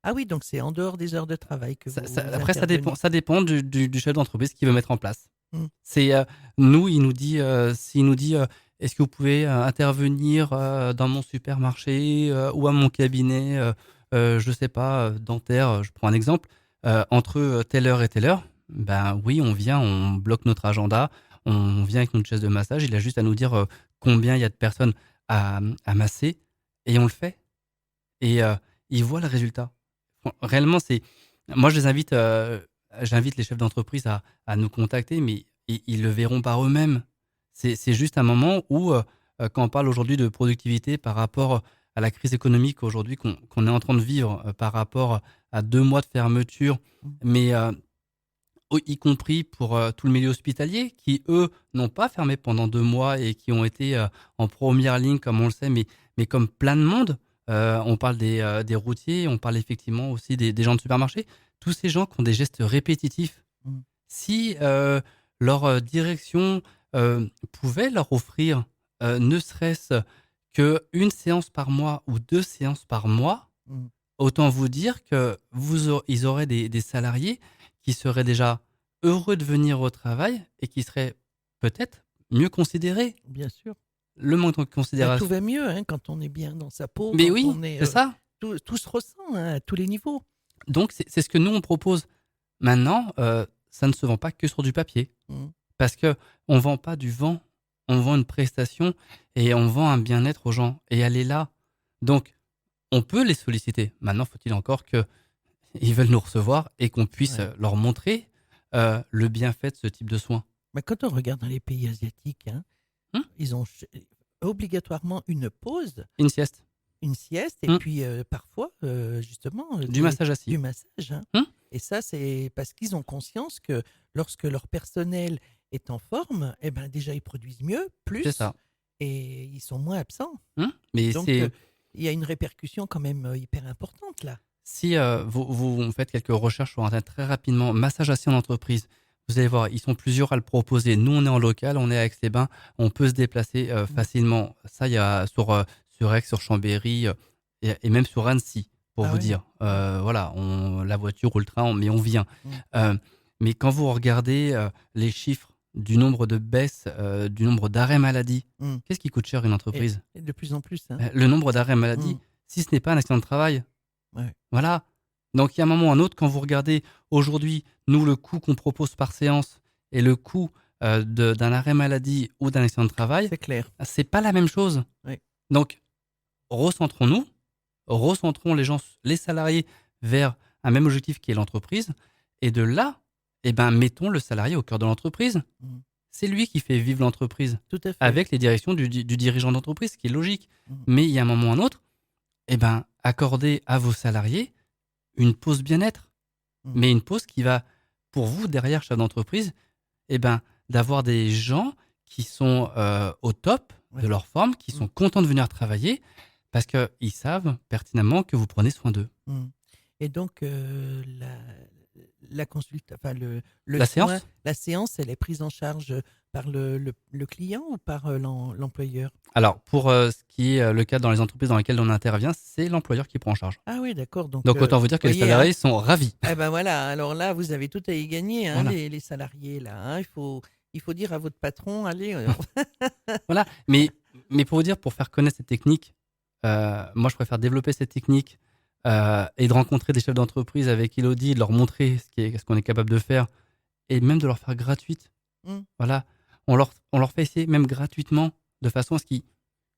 Speaker 2: Ah oui, donc c'est en dehors des heures de travail que vous
Speaker 3: Après,
Speaker 2: intervenez.
Speaker 3: ça dépend du chef d'entreprise qui veut mettre en place.
Speaker 2: Mm.
Speaker 3: C'est nous, il nous dit, s'il nous dit, est-ce que vous pouvez intervenir dans mon supermarché ou à mon cabinet, je sais pas, dentaire, je prends un exemple, entre telle heure et telle heure, ben oui, on vient, on bloque notre agenda, on vient avec notre chaise de massage, il a juste à nous dire combien il y a de personnes à masser et on le fait. Et il voit le résultat. Réellement, moi, j'invite les chefs d'entreprise à nous contacter, mais ils le verront par eux-mêmes. C'est juste un moment où, quand on parle aujourd'hui de productivité par rapport à la crise économique aujourd'hui qu'on est en train de vivre, par rapport à 2 mois de fermeture, mais y compris pour tout le milieu hospitalier, qui, eux, n'ont pas fermé pendant 2 mois et qui ont été en première ligne, comme on le sait, mais comme plein de monde. On parle des routiers, on parle effectivement aussi des gens de supermarché. Tous ces gens qui ont des gestes répétitifs.
Speaker 2: Mm.
Speaker 3: Si leur direction pouvait leur offrir ne serait-ce qu'une séance par mois ou 2 séances par mois,
Speaker 2: Mm.
Speaker 3: autant vous dire que ils auraient des salariés qui seraient déjà heureux de venir au travail et qui seraient peut-être mieux considérés.
Speaker 2: Bien sûr.
Speaker 3: Le manque de
Speaker 2: Bah,
Speaker 3: considération.
Speaker 2: tout va mieux hein, quand on est bien dans sa peau.
Speaker 3: Mais
Speaker 2: quand
Speaker 3: oui,
Speaker 2: on est,
Speaker 3: c'est ça.
Speaker 2: tout se ressent hein, à tous les niveaux.
Speaker 3: Donc, c'est ce que nous, on propose. Maintenant, ça ne se vend pas que sur du papier.
Speaker 2: Mm.
Speaker 3: Parce qu'on ne vend pas du vent, on vend une prestation et on vend un bien-être aux gens. Et elle est là. Donc, on peut les solliciter. Maintenant, faut-il encore qu'ils veulent nous recevoir et qu'on puisse
Speaker 2: Ouais.
Speaker 3: leur montrer le bienfait de ce type de soins.
Speaker 2: Mais quand on regarde dans les pays asiatiques, hein, ils ont obligatoirement une pause,
Speaker 3: Une sieste,
Speaker 2: une sieste, et puis parfois, justement,
Speaker 3: du massage assis.
Speaker 2: du massage. Hein. Et ça, c'est parce qu'ils ont conscience que lorsque leur personnel est en forme, eh ben, déjà, ils produisent mieux, plus,
Speaker 3: C'est ça.
Speaker 2: et ils sont moins absents.
Speaker 3: Mais
Speaker 2: Donc, il y a une répercussion quand même hyper importante là.
Speaker 3: si vous faites quelques recherches sur Internet très rapidement, massage assis en entreprise, vous allez voir, ils sont plusieurs à le proposer. Nous, on est en local, on est à Aix-les-Bains, on peut se déplacer facilement. Ça, il y a sur Aix, sur Chambéry et même sur Annecy, pour
Speaker 2: Ah
Speaker 3: vous
Speaker 2: ouais.
Speaker 3: dire. Voilà, la voiture ou le train, mais on vient. Mais quand vous regardez les chiffres du nombre de baisses, du nombre d'arrêts maladie, qu'est-ce qui coûte cher une entreprise?
Speaker 2: Et de plus en plus. Hein.
Speaker 3: Le nombre d'arrêts maladie, si ce n'est pas un accident de travail.
Speaker 2: Ouais.
Speaker 3: Voilà. Donc, il y a un moment ou un autre, quand vous regardez aujourd'hui, nous, le coût qu'on propose par séance et le coût d'un arrêt maladie ou d'un accident de travail,
Speaker 2: C'est clair.
Speaker 3: c'est pas la même chose.
Speaker 2: Oui.
Speaker 3: Donc, recentrons-nous, recentrons les salariés vers un même objectif qui est l'entreprise. Et de là, mettons le salarié au cœur de l'entreprise. C'est lui qui fait vivre l'entreprise
Speaker 2: Tout à fait.
Speaker 3: avec les directions du dirigeant d'entreprise, ce qui est logique.
Speaker 2: Mm.
Speaker 3: Mais il y a un moment ou un autre, accordez à vos salariés une pause bien-être. Mais une pause qui va, pour vous, derrière, chef d'entreprise, d'avoir des gens qui sont au top de leur forme, qui sont contents de venir travailler, parce qu'ils savent pertinemment que vous prenez soin d'eux.
Speaker 2: Et donc, la consulte, enfin
Speaker 3: La
Speaker 2: soin,
Speaker 3: séance?
Speaker 2: la séance, elle est prise en charge par le client ou par l'employeur?
Speaker 3: Alors, pour ce qui est le cas dans les entreprises dans lesquelles on intervient, c'est l'employeur qui prend en charge.
Speaker 2: Ah oui, d'accord. Donc,
Speaker 3: Donc, autant vous dire que les
Speaker 2: voyez, hein,
Speaker 3: salariés sont ravis.
Speaker 2: eh ben voilà. Alors là, vous avez tout à y gagner, hein,
Speaker 3: Voilà.
Speaker 2: les salariés là. Hein. Il faut dire à votre patron, allez.
Speaker 3: Voilà. Mais pour vous dire, pour faire connaître cette technique, moi, je préfère développer cette technique et de rencontrer des chefs d'entreprise avec Elodie, de leur montrer ce qu'on est capable de faire et même de leur faire gratuite.
Speaker 2: Mm.
Speaker 3: Voilà. On leur fait essayer même gratuitement de façon à ce qu'ils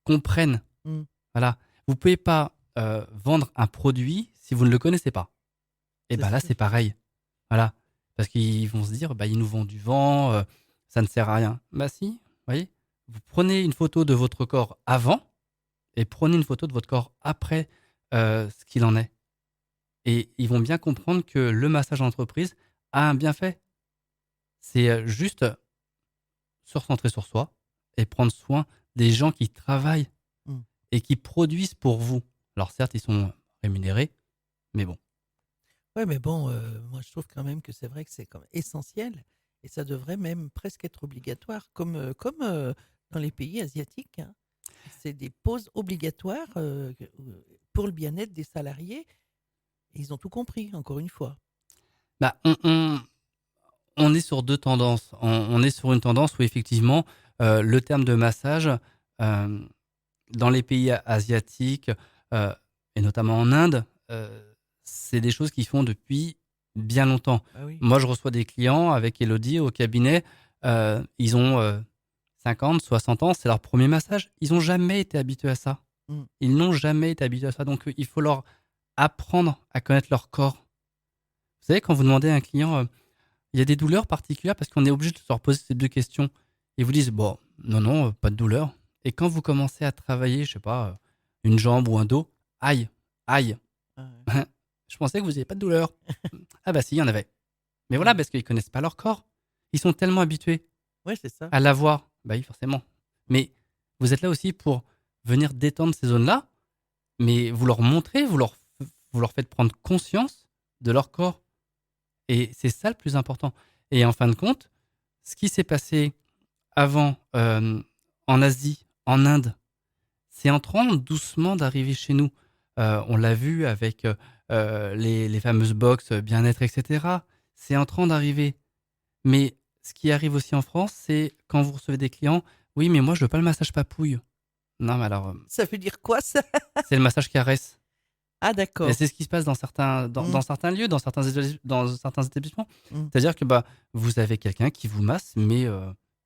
Speaker 3: comprennent.
Speaker 2: Mm.
Speaker 3: Voilà. Vous pouvez pas vendre un produit si vous ne le connaissez pas. Et
Speaker 2: C'est
Speaker 3: ben là,
Speaker 2: sûr.
Speaker 3: c'est pareil. Voilà. Parce qu'ils vont se dire, bah, ils nous vendent du vent, ça ne sert à rien. Bah si, vous voyez. Vous prenez une photo de votre corps avant et prenez une photo de votre corps après ce qu'il en est. Et ils vont bien comprendre que le massage en entreprise a un bienfait. C'est juste se recentrer sur soi et prendre soin des gens qui travaillent
Speaker 2: Mm.
Speaker 3: et qui produisent pour vous. Alors certes, ils sont rémunérés, mais bon.
Speaker 2: Ouais, mais bon, moi je trouve quand même que c'est vrai que c'est quand même essentiel et ça devrait même presque être obligatoire, comme dans les pays asiatiques. Hein. C'est des pauses obligatoires pour le bien-être des salariés. Et ils ont tout compris, encore une fois.
Speaker 3: Bah, on est sur deux tendances. On est sur une tendance où effectivement, le terme de massage, euh, dans les pays asiatiques, euh, et notamment en Inde, c'est des choses qu'ils font depuis bien longtemps.
Speaker 2: Ah oui.
Speaker 3: Moi, je reçois des clients avec Elodie au cabinet. Ils ont 50, 60 ans, c'est leur premier massage. Ils n'ont jamais été habitués à ça.
Speaker 2: Mm.
Speaker 3: Ils n'ont jamais été habitués à ça. Donc, il faut leur apprendre à connaître leur corps. Vous savez, quand vous demandez à un client, il y a des douleurs particulières parce qu'on est obligé de leur poser ces deux questions. Ils vous disent, bon, non, pas de douleur. Et quand vous commencez à travailler, je sais pas, une jambe ou un dos, aïe, aïe.
Speaker 2: Ah ouais.
Speaker 3: Je pensais que vous n'aviez pas de douleur. Ah bah si, il y en avait. Mais voilà, parce qu'ils connaissent pas leur corps. Ils sont tellement habitués
Speaker 2: Ouais, c'est ça.
Speaker 3: à l'avoir. Bah oui, forcément. Mais vous êtes là aussi pour venir détendre ces zones-là, mais vous leur montrez, vous leur faites prendre conscience de leur corps. Et c'est ça le plus important. Et en fin de compte, ce qui s'est passé avant en Asie, en Inde, c'est en train doucement d'arriver chez nous. On l'a vu avec les fameuses box bien-être, etc. C'est en train d'arriver. Mais ce qui arrive aussi en France, c'est quand vous recevez des clients, oui, mais moi, je veux pas le massage papouille. Non, mais alors,
Speaker 2: Ça veut dire quoi, ça?
Speaker 3: c'est le massage caresse.
Speaker 2: Ah,
Speaker 3: Et
Speaker 2: d'accord.
Speaker 3: c'est ce qui se passe dans certains, dans certains lieux, dans certains établissements.
Speaker 2: Mm.
Speaker 3: C'est-à-dire que bah, vous avez quelqu'un qui vous masse, mais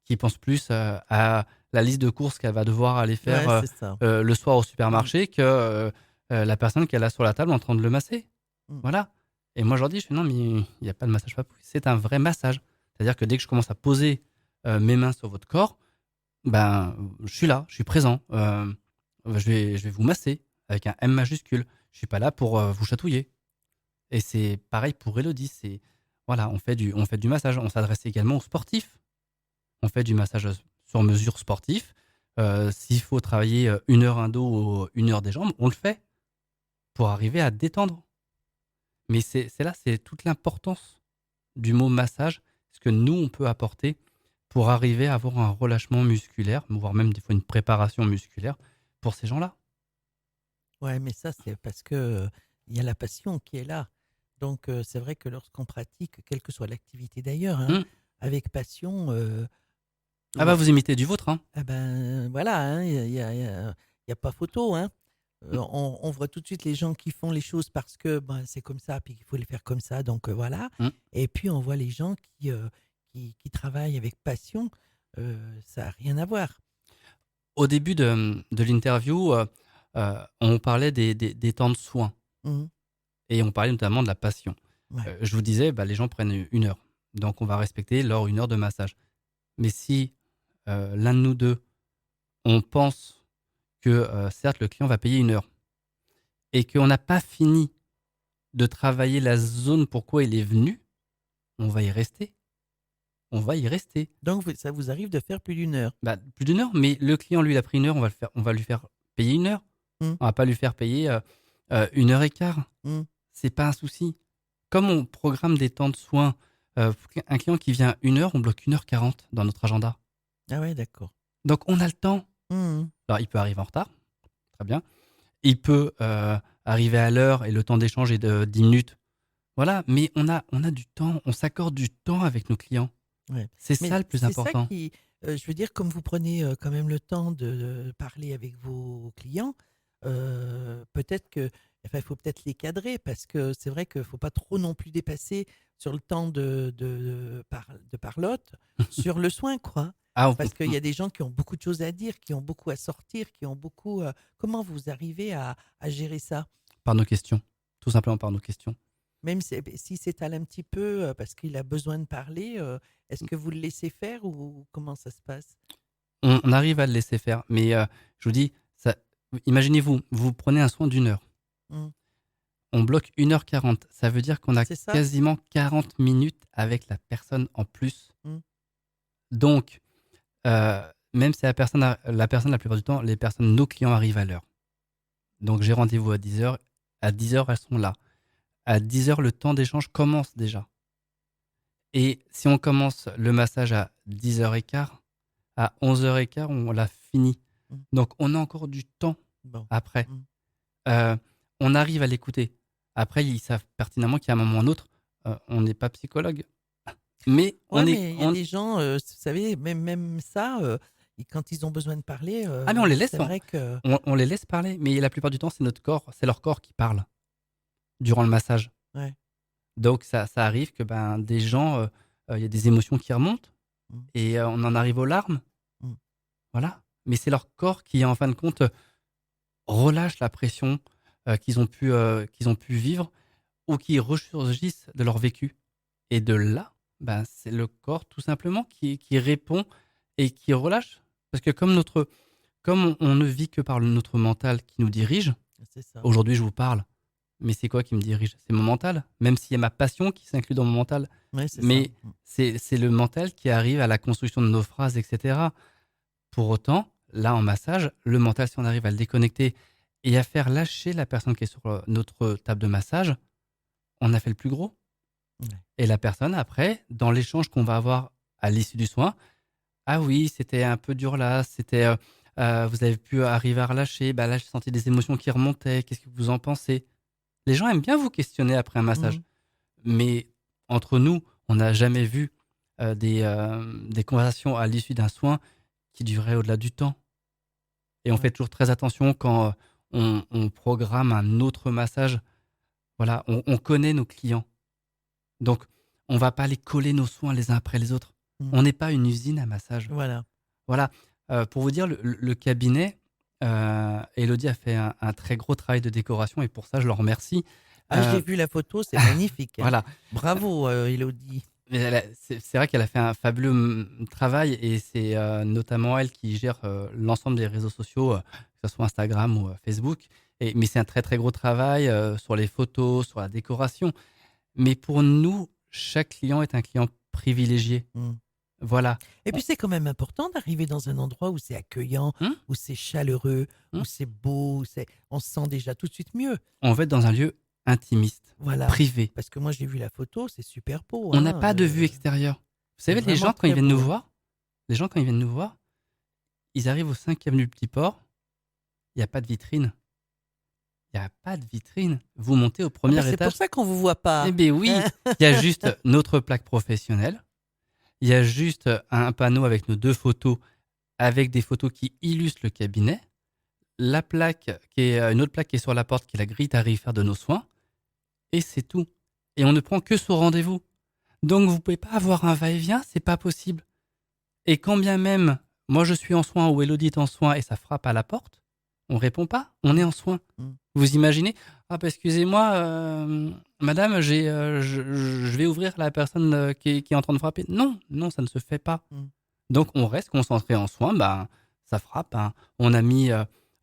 Speaker 3: qui pense plus à la liste de courses qu'elle va devoir aller faire
Speaker 2: Ouais, c'est ça.
Speaker 3: le soir au supermarché que la personne qu'elle a sur la table en train de le masser.
Speaker 2: Mm.
Speaker 3: Voilà. Et moi, je leur dis, je fais, non, mais il n'y a pas de massage papouille. C'est un vrai massage. C'est-à-dire que dès que je commence à poser mes mains sur votre corps, ben, je suis là, je suis présent. Je vais vous masser avec un M majuscule. Je suis pas là pour vous chatouiller. Et c'est pareil pour Elodie. C'est voilà, on fait du massage. On s'adresse également aux sportifs. On fait du massage sur mesure sportif. S'il faut travailler 1 heure un dos ou 1 heure des jambes, on le fait pour arriver à détendre. Mais c'est là, c'est toute l'importance du mot massage, ce que nous, on peut apporter pour arriver à avoir un relâchement musculaire, voire même des fois une préparation musculaire pour ces gens-là.
Speaker 2: Ouais, mais ça, c'est parce que il y a la passion qui est là. Donc, c'est vrai que lorsqu'on pratique, quelle que soit l'activité d'ailleurs, hein,
Speaker 3: Hum.
Speaker 2: avec passion,
Speaker 3: Ah bah vous imitez du vôtre, hein.
Speaker 2: eh ben voilà, hein, y a pas photo. Hein.
Speaker 3: Hum.
Speaker 2: On voit tout de suite les gens qui font les choses parce que ben, c'est comme ça, puis qu'il faut les faire comme ça. Donc, voilà.
Speaker 3: Hum.
Speaker 2: Et puis, on voit les gens qui travaillent avec passion. Ça n'a rien à voir.
Speaker 3: Au début de l'interview, on parlait des temps de soins
Speaker 2: Mhm.
Speaker 3: et on parlait notamment de la passion.
Speaker 2: Ouais.
Speaker 3: Je vous disais, bah, les gens prennent 1 heure. Donc on va respecter leur 1 heure de massage. Mais si l'un de nous deux, on pense que certes le client va payer 1 heure et qu'on n'a pas fini de travailler la zone pourquoi il est venu, on va y rester. On va y rester.
Speaker 2: Donc, ça vous arrive de faire plus d'1 heure.
Speaker 3: Bah, plus d'1 heure, mais le client, lui, il a pris 1 heure, on va lui faire payer 1 heure.
Speaker 2: Mm.
Speaker 3: On va pas lui faire payer 1 heure et quart.
Speaker 2: Mm.
Speaker 3: C'est pas un souci. comme on programme des temps de soins, pour un client qui vient 1 heure, on bloque 1h40 dans notre agenda.
Speaker 2: Ah ouais, d'accord.
Speaker 3: Donc on a le temps.
Speaker 2: Mhm.
Speaker 3: Alors il peut arriver en retard, très bien. Il peut arriver à l'heure et le temps d'échange est de 10 minutes. Voilà, mais on a du temps, on s'accorde du temps avec nos clients.
Speaker 2: Ouais.
Speaker 3: C'est
Speaker 2: Mais
Speaker 3: ça le plus
Speaker 2: c'est
Speaker 3: important.
Speaker 2: ça qui, je veux dire, comme vous prenez quand même le temps de parler avec vos clients, peut-être que, enfin, il faut peut-être les cadrer parce que c'est vrai qu'il ne faut pas trop non plus dépasser sur le temps de parlotte sur le soin, quoi.
Speaker 3: Ah,
Speaker 2: Parce qu'il y a des gens qui ont beaucoup de choses à dire, qui ont beaucoup à sortir, qui ont beaucoup. Comment vous arrivez à gérer ça?
Speaker 3: par nos questions, tout simplement par nos questions.
Speaker 2: Même si s'étale un petit peu parce qu'il a besoin de parler, est-ce que vous le laissez faire ou comment ça se passe?
Speaker 3: On arrive à le laisser faire, mais je vous dis, imaginez-vous, vous prenez un soin d'1 heure.
Speaker 2: Mmh.
Speaker 3: On bloque 1h40. Ça veut dire qu'on a
Speaker 2: C'est ça?
Speaker 3: quasiment 40 minutes avec la personne en plus.
Speaker 2: Mmh.
Speaker 3: Donc, même si la personne, la plupart du temps, les personnes, nos clients arrivent à l'heure. Donc, j'ai rendez-vous à 10 heures. À 10 heures, elles sont là. À 10 heures, le temps d'échange commence déjà. Et si on commence le massage à 10h15, à 11h15, on l'a fini.
Speaker 2: Mmh.
Speaker 3: Donc, on a encore du temps
Speaker 2: Bon.
Speaker 3: après.
Speaker 2: Mmh.
Speaker 3: On arrive à l'écouter. Après, ils savent pertinemment qu'à un moment ou un autre, on n'est pas psychologue. Mais
Speaker 2: Ouais,
Speaker 3: on est.
Speaker 2: mais il y a des gens, vous savez, même ça, quand ils ont besoin de parler,
Speaker 3: Ah, mais on les laisse,
Speaker 2: c'est vrai que.
Speaker 3: on les laisse parler. Mais la plupart du temps, c'est notre corps, c'est leur corps qui parle durant le massage.
Speaker 2: Ouais.
Speaker 3: Donc, ça arrive que des gens, il y a des émotions qui remontent
Speaker 2: Mmh.
Speaker 3: et on en arrive aux larmes.
Speaker 2: Mmh.
Speaker 3: Voilà. Mais c'est leur corps qui, en fin de compte, relâche la pression qu'ils ont pu vivre ou qui ressurgissent de leur vécu. Et de là, c'est le corps tout simplement qui répond et qui relâche. Parce que comme on ne vit que par notre mental qui nous dirige,
Speaker 2: C'est ça.
Speaker 3: aujourd'hui je vous parle, mais c'est quoi qui me dirige? C'est mon mental, même s'il y a ma passion qui s'inclut dans mon mental.
Speaker 2: Ouais, c'est
Speaker 3: Mais
Speaker 2: ça. Mmh.
Speaker 3: c'est le mental qui arrive à la construction de nos phrases, etc. Pour autant, là en massage, le mental, si on arrive à le déconnecter et à faire lâcher la personne qui est sur notre table de massage, on a fait le plus gros.
Speaker 2: Ouais.
Speaker 3: Et la personne, après, dans l'échange qu'on va avoir à l'issue du soin, ah oui, c'était un peu dur là, vous avez pu arriver à relâcher, là j'ai senti des émotions qui remontaient, qu'est-ce que vous en pensez? Les gens aiment bien vous questionner après un massage,
Speaker 2: Mmh.
Speaker 3: mais entre nous, on n'a jamais vu des conversations à l'issue d'un soin qui duraient au-delà du temps. Et on
Speaker 2: Ouais.
Speaker 3: fait toujours très attention quand on programme un autre massage. Voilà, on connaît nos clients. Donc, on va pas les coller nos soins les uns après les autres.
Speaker 2: Mmh.
Speaker 3: On n'est pas une usine à massage.
Speaker 2: Voilà.
Speaker 3: Voilà. Pour vous dire, le cabinet, Élodie a fait un très gros travail de décoration et pour ça, je leur remercie.
Speaker 2: Ah, j'ai vu la photo, c'est magnifique, hein.
Speaker 3: Voilà.
Speaker 2: Bravo, Élodie.
Speaker 3: Mais c'est vrai qu'elle a fait un fabuleux travail et c'est notamment elle qui gère l'ensemble des réseaux sociaux, que ce soit Instagram ou Facebook. Mais c'est un très très gros travail sur les photos, sur la décoration. Mais pour nous, chaque client est un client privilégié.
Speaker 2: Mmh.
Speaker 3: Voilà.
Speaker 2: Et puis c'est quand même important d'arriver dans un endroit où c'est accueillant,
Speaker 3: Hum,
Speaker 2: où c'est chaleureux,
Speaker 3: hum.
Speaker 2: où c'est beau, on se sent déjà tout de suite mieux.
Speaker 3: On va être dans un lieu intimiste,
Speaker 2: Voilà.
Speaker 3: privé.
Speaker 2: Parce que moi j'ai vu la photo, c'est super beau.
Speaker 3: On n'a
Speaker 2: hein,
Speaker 3: pas de vue extérieure. Vous savez,
Speaker 2: c'est
Speaker 3: les
Speaker 2: vraiment
Speaker 3: gens, quand ils
Speaker 2: très
Speaker 3: viennent nous
Speaker 2: beau.
Speaker 3: voir, les gens, quand ils viennent nous voir, ils arrivent au 5e avenue du Petit Port, il n'y a pas de vitrine. Il n'y a pas de vitrine. Vous montez au
Speaker 2: Ah
Speaker 3: premier
Speaker 2: bah, c'est
Speaker 3: étage.
Speaker 2: pour ça qu'on vous voit pas.
Speaker 3: Eh bien oui, il y a juste notre plaque professionnelle. Il y a juste un panneau avec nos 2 photos, avec des photos qui illustrent le cabinet. La plaque, une autre plaque qui est sur la porte, qui est la grille tarifaire de nos soins. Et c'est tout. Et on ne prend que ce rendez-vous. Donc vous ne pouvez pas avoir un va-et-vient, c'est pas possible. Et quand bien même, moi je suis en soins ou Élodie est en soins et ça frappe à la porte, on répond pas, on est en soins.
Speaker 2: Mm.
Speaker 3: Vous imaginez? Ah, bah, excusez-moi, madame, je vais ouvrir la personne qui est en train de frapper. Non, non, ça ne se fait pas.
Speaker 2: Mm.
Speaker 3: Donc on reste concentré en soins, ça frappe. Hein. On a mis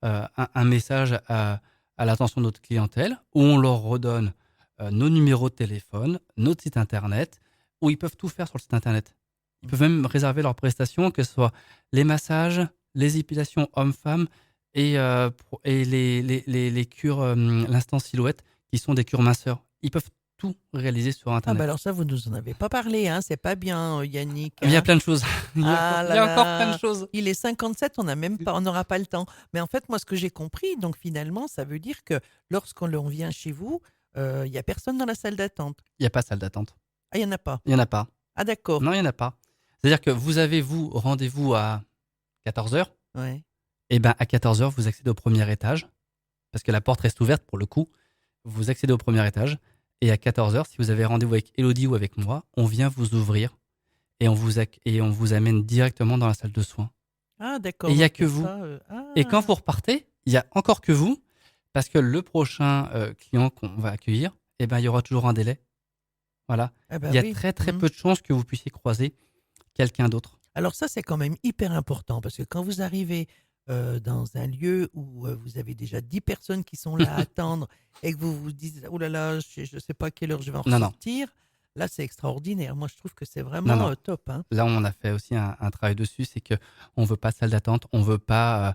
Speaker 3: un message à l'attention de notre clientèle où on leur redonne nos numéros de téléphone, notre site internet, où ils peuvent tout faire sur le site internet. Ils peuvent même réserver leurs prestations, que ce soit les massages, les épilations hommes-femmes et les cures, l'instant silhouette, qui sont des cures minceurs. Ils peuvent tout réaliser sur
Speaker 2: Ah
Speaker 3: Internet.
Speaker 2: bah alors ça, vous nous en avez pas parlé, hein. C'est pas bien, Yannick.
Speaker 3: Il y a
Speaker 2: Hein.
Speaker 3: plein de choses. Il y a,
Speaker 2: Ah
Speaker 3: il
Speaker 2: là
Speaker 3: y a encore plein
Speaker 2: là.
Speaker 3: de choses.
Speaker 2: Il est 57, on n'aura pas le temps. Mais en fait, moi, ce que j'ai compris, donc finalement, ça veut dire que lorsqu'on vient chez vous, il y a personne dans la salle d'attente.
Speaker 3: Il n'y a pas de salle d'attente.
Speaker 2: Ah, il y en a pas.
Speaker 3: Il n'y en a pas.
Speaker 2: Ah d'accord.
Speaker 3: Non, il n'y en a pas. C'est-à-dire que vous avez, rendez-vous à 14h.
Speaker 2: Ouais.
Speaker 3: Et bien, à 14h, vous accédez au premier étage. Parce que la porte reste ouverte pour le coup. Vous accédez au premier étage. Et à 14h, si vous avez rendez-vous avec Elodie ou avec moi, on vient vous ouvrir et on vous amène directement dans la salle de soins.
Speaker 2: Ah d'accord.
Speaker 3: Et il n'y a
Speaker 2: Donc,
Speaker 3: que vous.
Speaker 2: ça,
Speaker 3: Et quand vous repartez, il n'y a encore que vous. Parce que le prochain client qu'on va accueillir, il y aura toujours un délai. Voilà.
Speaker 2: Ah bah
Speaker 3: Il y a
Speaker 2: oui.
Speaker 3: très très peu de chances que vous puissiez croiser quelqu'un d'autre.
Speaker 2: Alors ça, c'est quand même hyper important parce que quand vous arrivez dans un lieu où vous avez déjà 10 personnes qui sont là à attendre et que vous vous dites « Oh là là, je ne sais pas à quelle heure je vais en
Speaker 3: Non, non.
Speaker 2: ressortir », là, c'est extraordinaire. Moi, je trouve que c'est
Speaker 3: Non,
Speaker 2: vraiment
Speaker 3: non.
Speaker 2: top. Hein.
Speaker 3: Là, on a fait aussi un travail dessus, c'est que on veut pas salle d'attente, on veut pas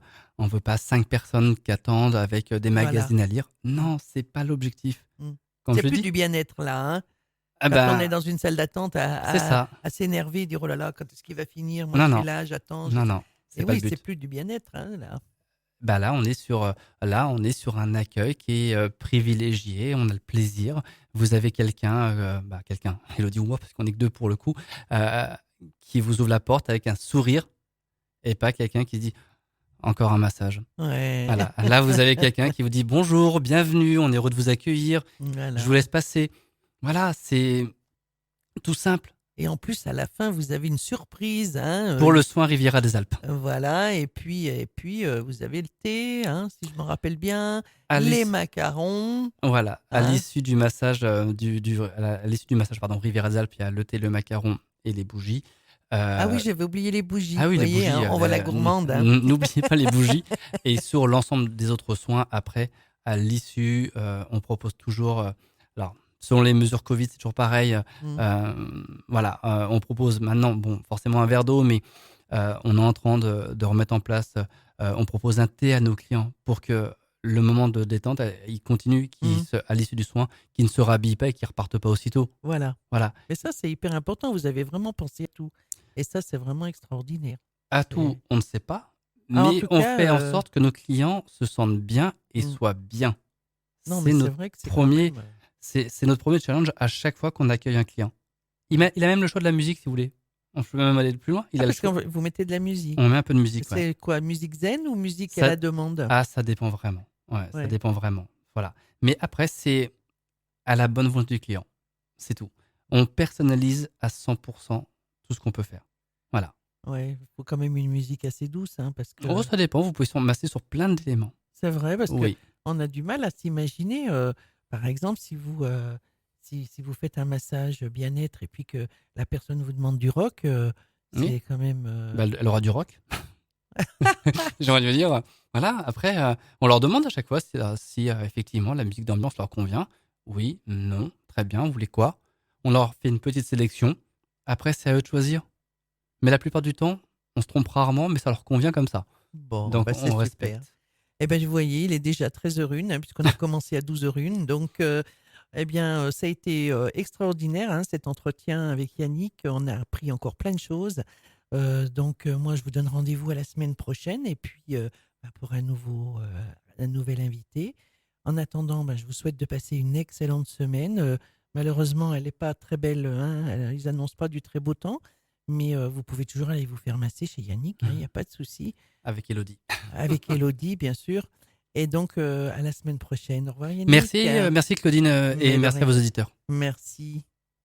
Speaker 3: 5 personnes qui attendent avec des magazines à lire. Non, c'est pas l'objectif.
Speaker 2: Mm.
Speaker 3: Comme
Speaker 2: C'est
Speaker 3: je
Speaker 2: plus
Speaker 3: dis,
Speaker 2: du bien-être là. Hein.
Speaker 3: ah
Speaker 2: Quand on
Speaker 3: bah,
Speaker 2: est dans une salle d'attente
Speaker 3: c'est ça.
Speaker 2: à s'énerver, dire « Oh là là, quand est-ce qu'il va finir? Moi,
Speaker 3: Non,
Speaker 2: je
Speaker 3: non.
Speaker 2: suis là, j'attends.
Speaker 3: Non, non, c'est
Speaker 2: Et
Speaker 3: pas
Speaker 2: oui,
Speaker 3: le
Speaker 2: c'est
Speaker 3: but.
Speaker 2: plus du bien-être hein, là.
Speaker 3: Bah là, on est sur un accueil qui est privilégié. On a le plaisir. Vous avez quelqu'un, Elodie ou moi, parce qu'on est que deux pour le coup, euh, qui vous ouvre la porte avec un sourire et pas quelqu'un qui dit encore un massage.
Speaker 2: Ouais.
Speaker 3: Voilà. Là, vous avez quelqu'un qui vous dit bonjour, bienvenue, on est heureux de vous accueillir.
Speaker 2: Voilà.
Speaker 3: Je vous laisse passer. Voilà, c'est tout simple.
Speaker 2: Et en plus, à la fin, vous avez une surprise. Hein,
Speaker 3: Pour le soin Riviera des Alpes.
Speaker 2: Voilà, et puis vous avez le thé, hein, si je me rappelle bien,
Speaker 3: À
Speaker 2: les
Speaker 3: l'issue-
Speaker 2: macarons.
Speaker 3: Voilà, à
Speaker 2: Hein.
Speaker 3: l'issue du massage, à l'issue du massage, pardon, Riviera des Alpes, il y a le thé, le macaron et les bougies.
Speaker 2: Ah oui,
Speaker 3: Euh,
Speaker 2: j'avais oublié les bougies.
Speaker 3: ah oui,
Speaker 2: vous
Speaker 3: les
Speaker 2: voyez,
Speaker 3: bougies.
Speaker 2: hein, on voit la gourmande. Hein.
Speaker 3: N'oubliez pas les bougies. Et sur l'ensemble des autres soins, après, à l'issue, on propose toujours. Alors, selon les mesures Covid, c'est toujours pareil. Voilà, on propose maintenant, bon, forcément un verre d'eau, mais on est en train de remettre en place. On propose un thé à nos clients pour que le moment de détente, il continue, à l'issue du soin, qu'ils ne se rhabillent pas et qu'ils ne repartent pas aussitôt.
Speaker 2: Voilà.
Speaker 3: Voilà.
Speaker 2: Et ça, c'est hyper important. Vous avez vraiment pensé à tout. Et ça, c'est vraiment extraordinaire.
Speaker 3: À tout, on ne sait pas,
Speaker 2: Ah, en
Speaker 3: mais
Speaker 2: tout
Speaker 3: on
Speaker 2: cas,
Speaker 3: fait en sorte que nos clients se sentent bien et soient bien.
Speaker 2: Non,
Speaker 3: C'est
Speaker 2: mais c'est
Speaker 3: notre
Speaker 2: vrai que c'est
Speaker 3: premier,
Speaker 2: quand même,
Speaker 3: c'est notre premier challenge à chaque fois qu'on accueille un client. Il a même le choix de la musique, si vous voulez. On peut même aller plus loin. Il a le
Speaker 2: parce
Speaker 3: choix.
Speaker 2: que vous mettez de la musique.
Speaker 3: On met un peu de musique. Ouais.
Speaker 2: C'est quoi, musique zen ou musique
Speaker 3: Ça-
Speaker 2: à la demande?
Speaker 3: Ah, ça dépend vraiment. Ouais, ça
Speaker 2: Ouais.
Speaker 3: dépend vraiment. Voilà. Mais après, c'est à la bonne volonté du client. C'est tout. On personnalise à 100% tout ce qu'on peut faire. Voilà.
Speaker 2: Ouais, il faut quand même une musique assez douce, hein, parce que
Speaker 3: Oh, ça dépend. Vous pouvez masser sur plein d'éléments.
Speaker 2: c'est vrai, parce
Speaker 3: Oui.
Speaker 2: qu'on a du mal à s'imaginer, par exemple, si vous faites un massage bien-être et puis que la personne vous demande du rock, c'est
Speaker 3: Oui.
Speaker 2: quand même.
Speaker 3: Bah, elle aura du rock. J'ai envie de dire. Voilà. Après, on leur demande à chaque fois si effectivement la musique d'ambiance leur convient. Oui, non, très bien. Vous voulez quoi? On leur fait une petite sélection. Après, c'est à eux de choisir. Mais la plupart du temps, on se trompe rarement, mais ça leur convient comme ça.
Speaker 2: Bon,
Speaker 3: Donc,
Speaker 2: bah, c'est
Speaker 3: on
Speaker 2: super.
Speaker 3: respecte.
Speaker 2: Eh bien, vous voyez, il est déjà 13h01, hein, puisqu'on a commencé à 12h01. Donc, eh bien, ça a été extraordinaire, hein, cet entretien avec Yannick. On a appris encore plein de choses. Donc, moi, je vous donne rendez-vous à la semaine prochaine et puis pour un nouvel invité. En attendant, je vous souhaite de passer une excellente semaine. Malheureusement, elle n'est pas très belle. Hein, ils n'annoncent pas du très beau temps. Mais vous pouvez toujours aller vous faire masser chez Yannick, il n'y a pas de souci.
Speaker 3: Avec Elodie.
Speaker 2: Avec Elodie, bien sûr. Et donc, à la semaine prochaine. Au revoir Yannick.
Speaker 3: Merci Claudine
Speaker 2: Mais
Speaker 3: et
Speaker 2: de
Speaker 3: merci à
Speaker 2: rien.
Speaker 3: vos auditeurs.
Speaker 2: Merci.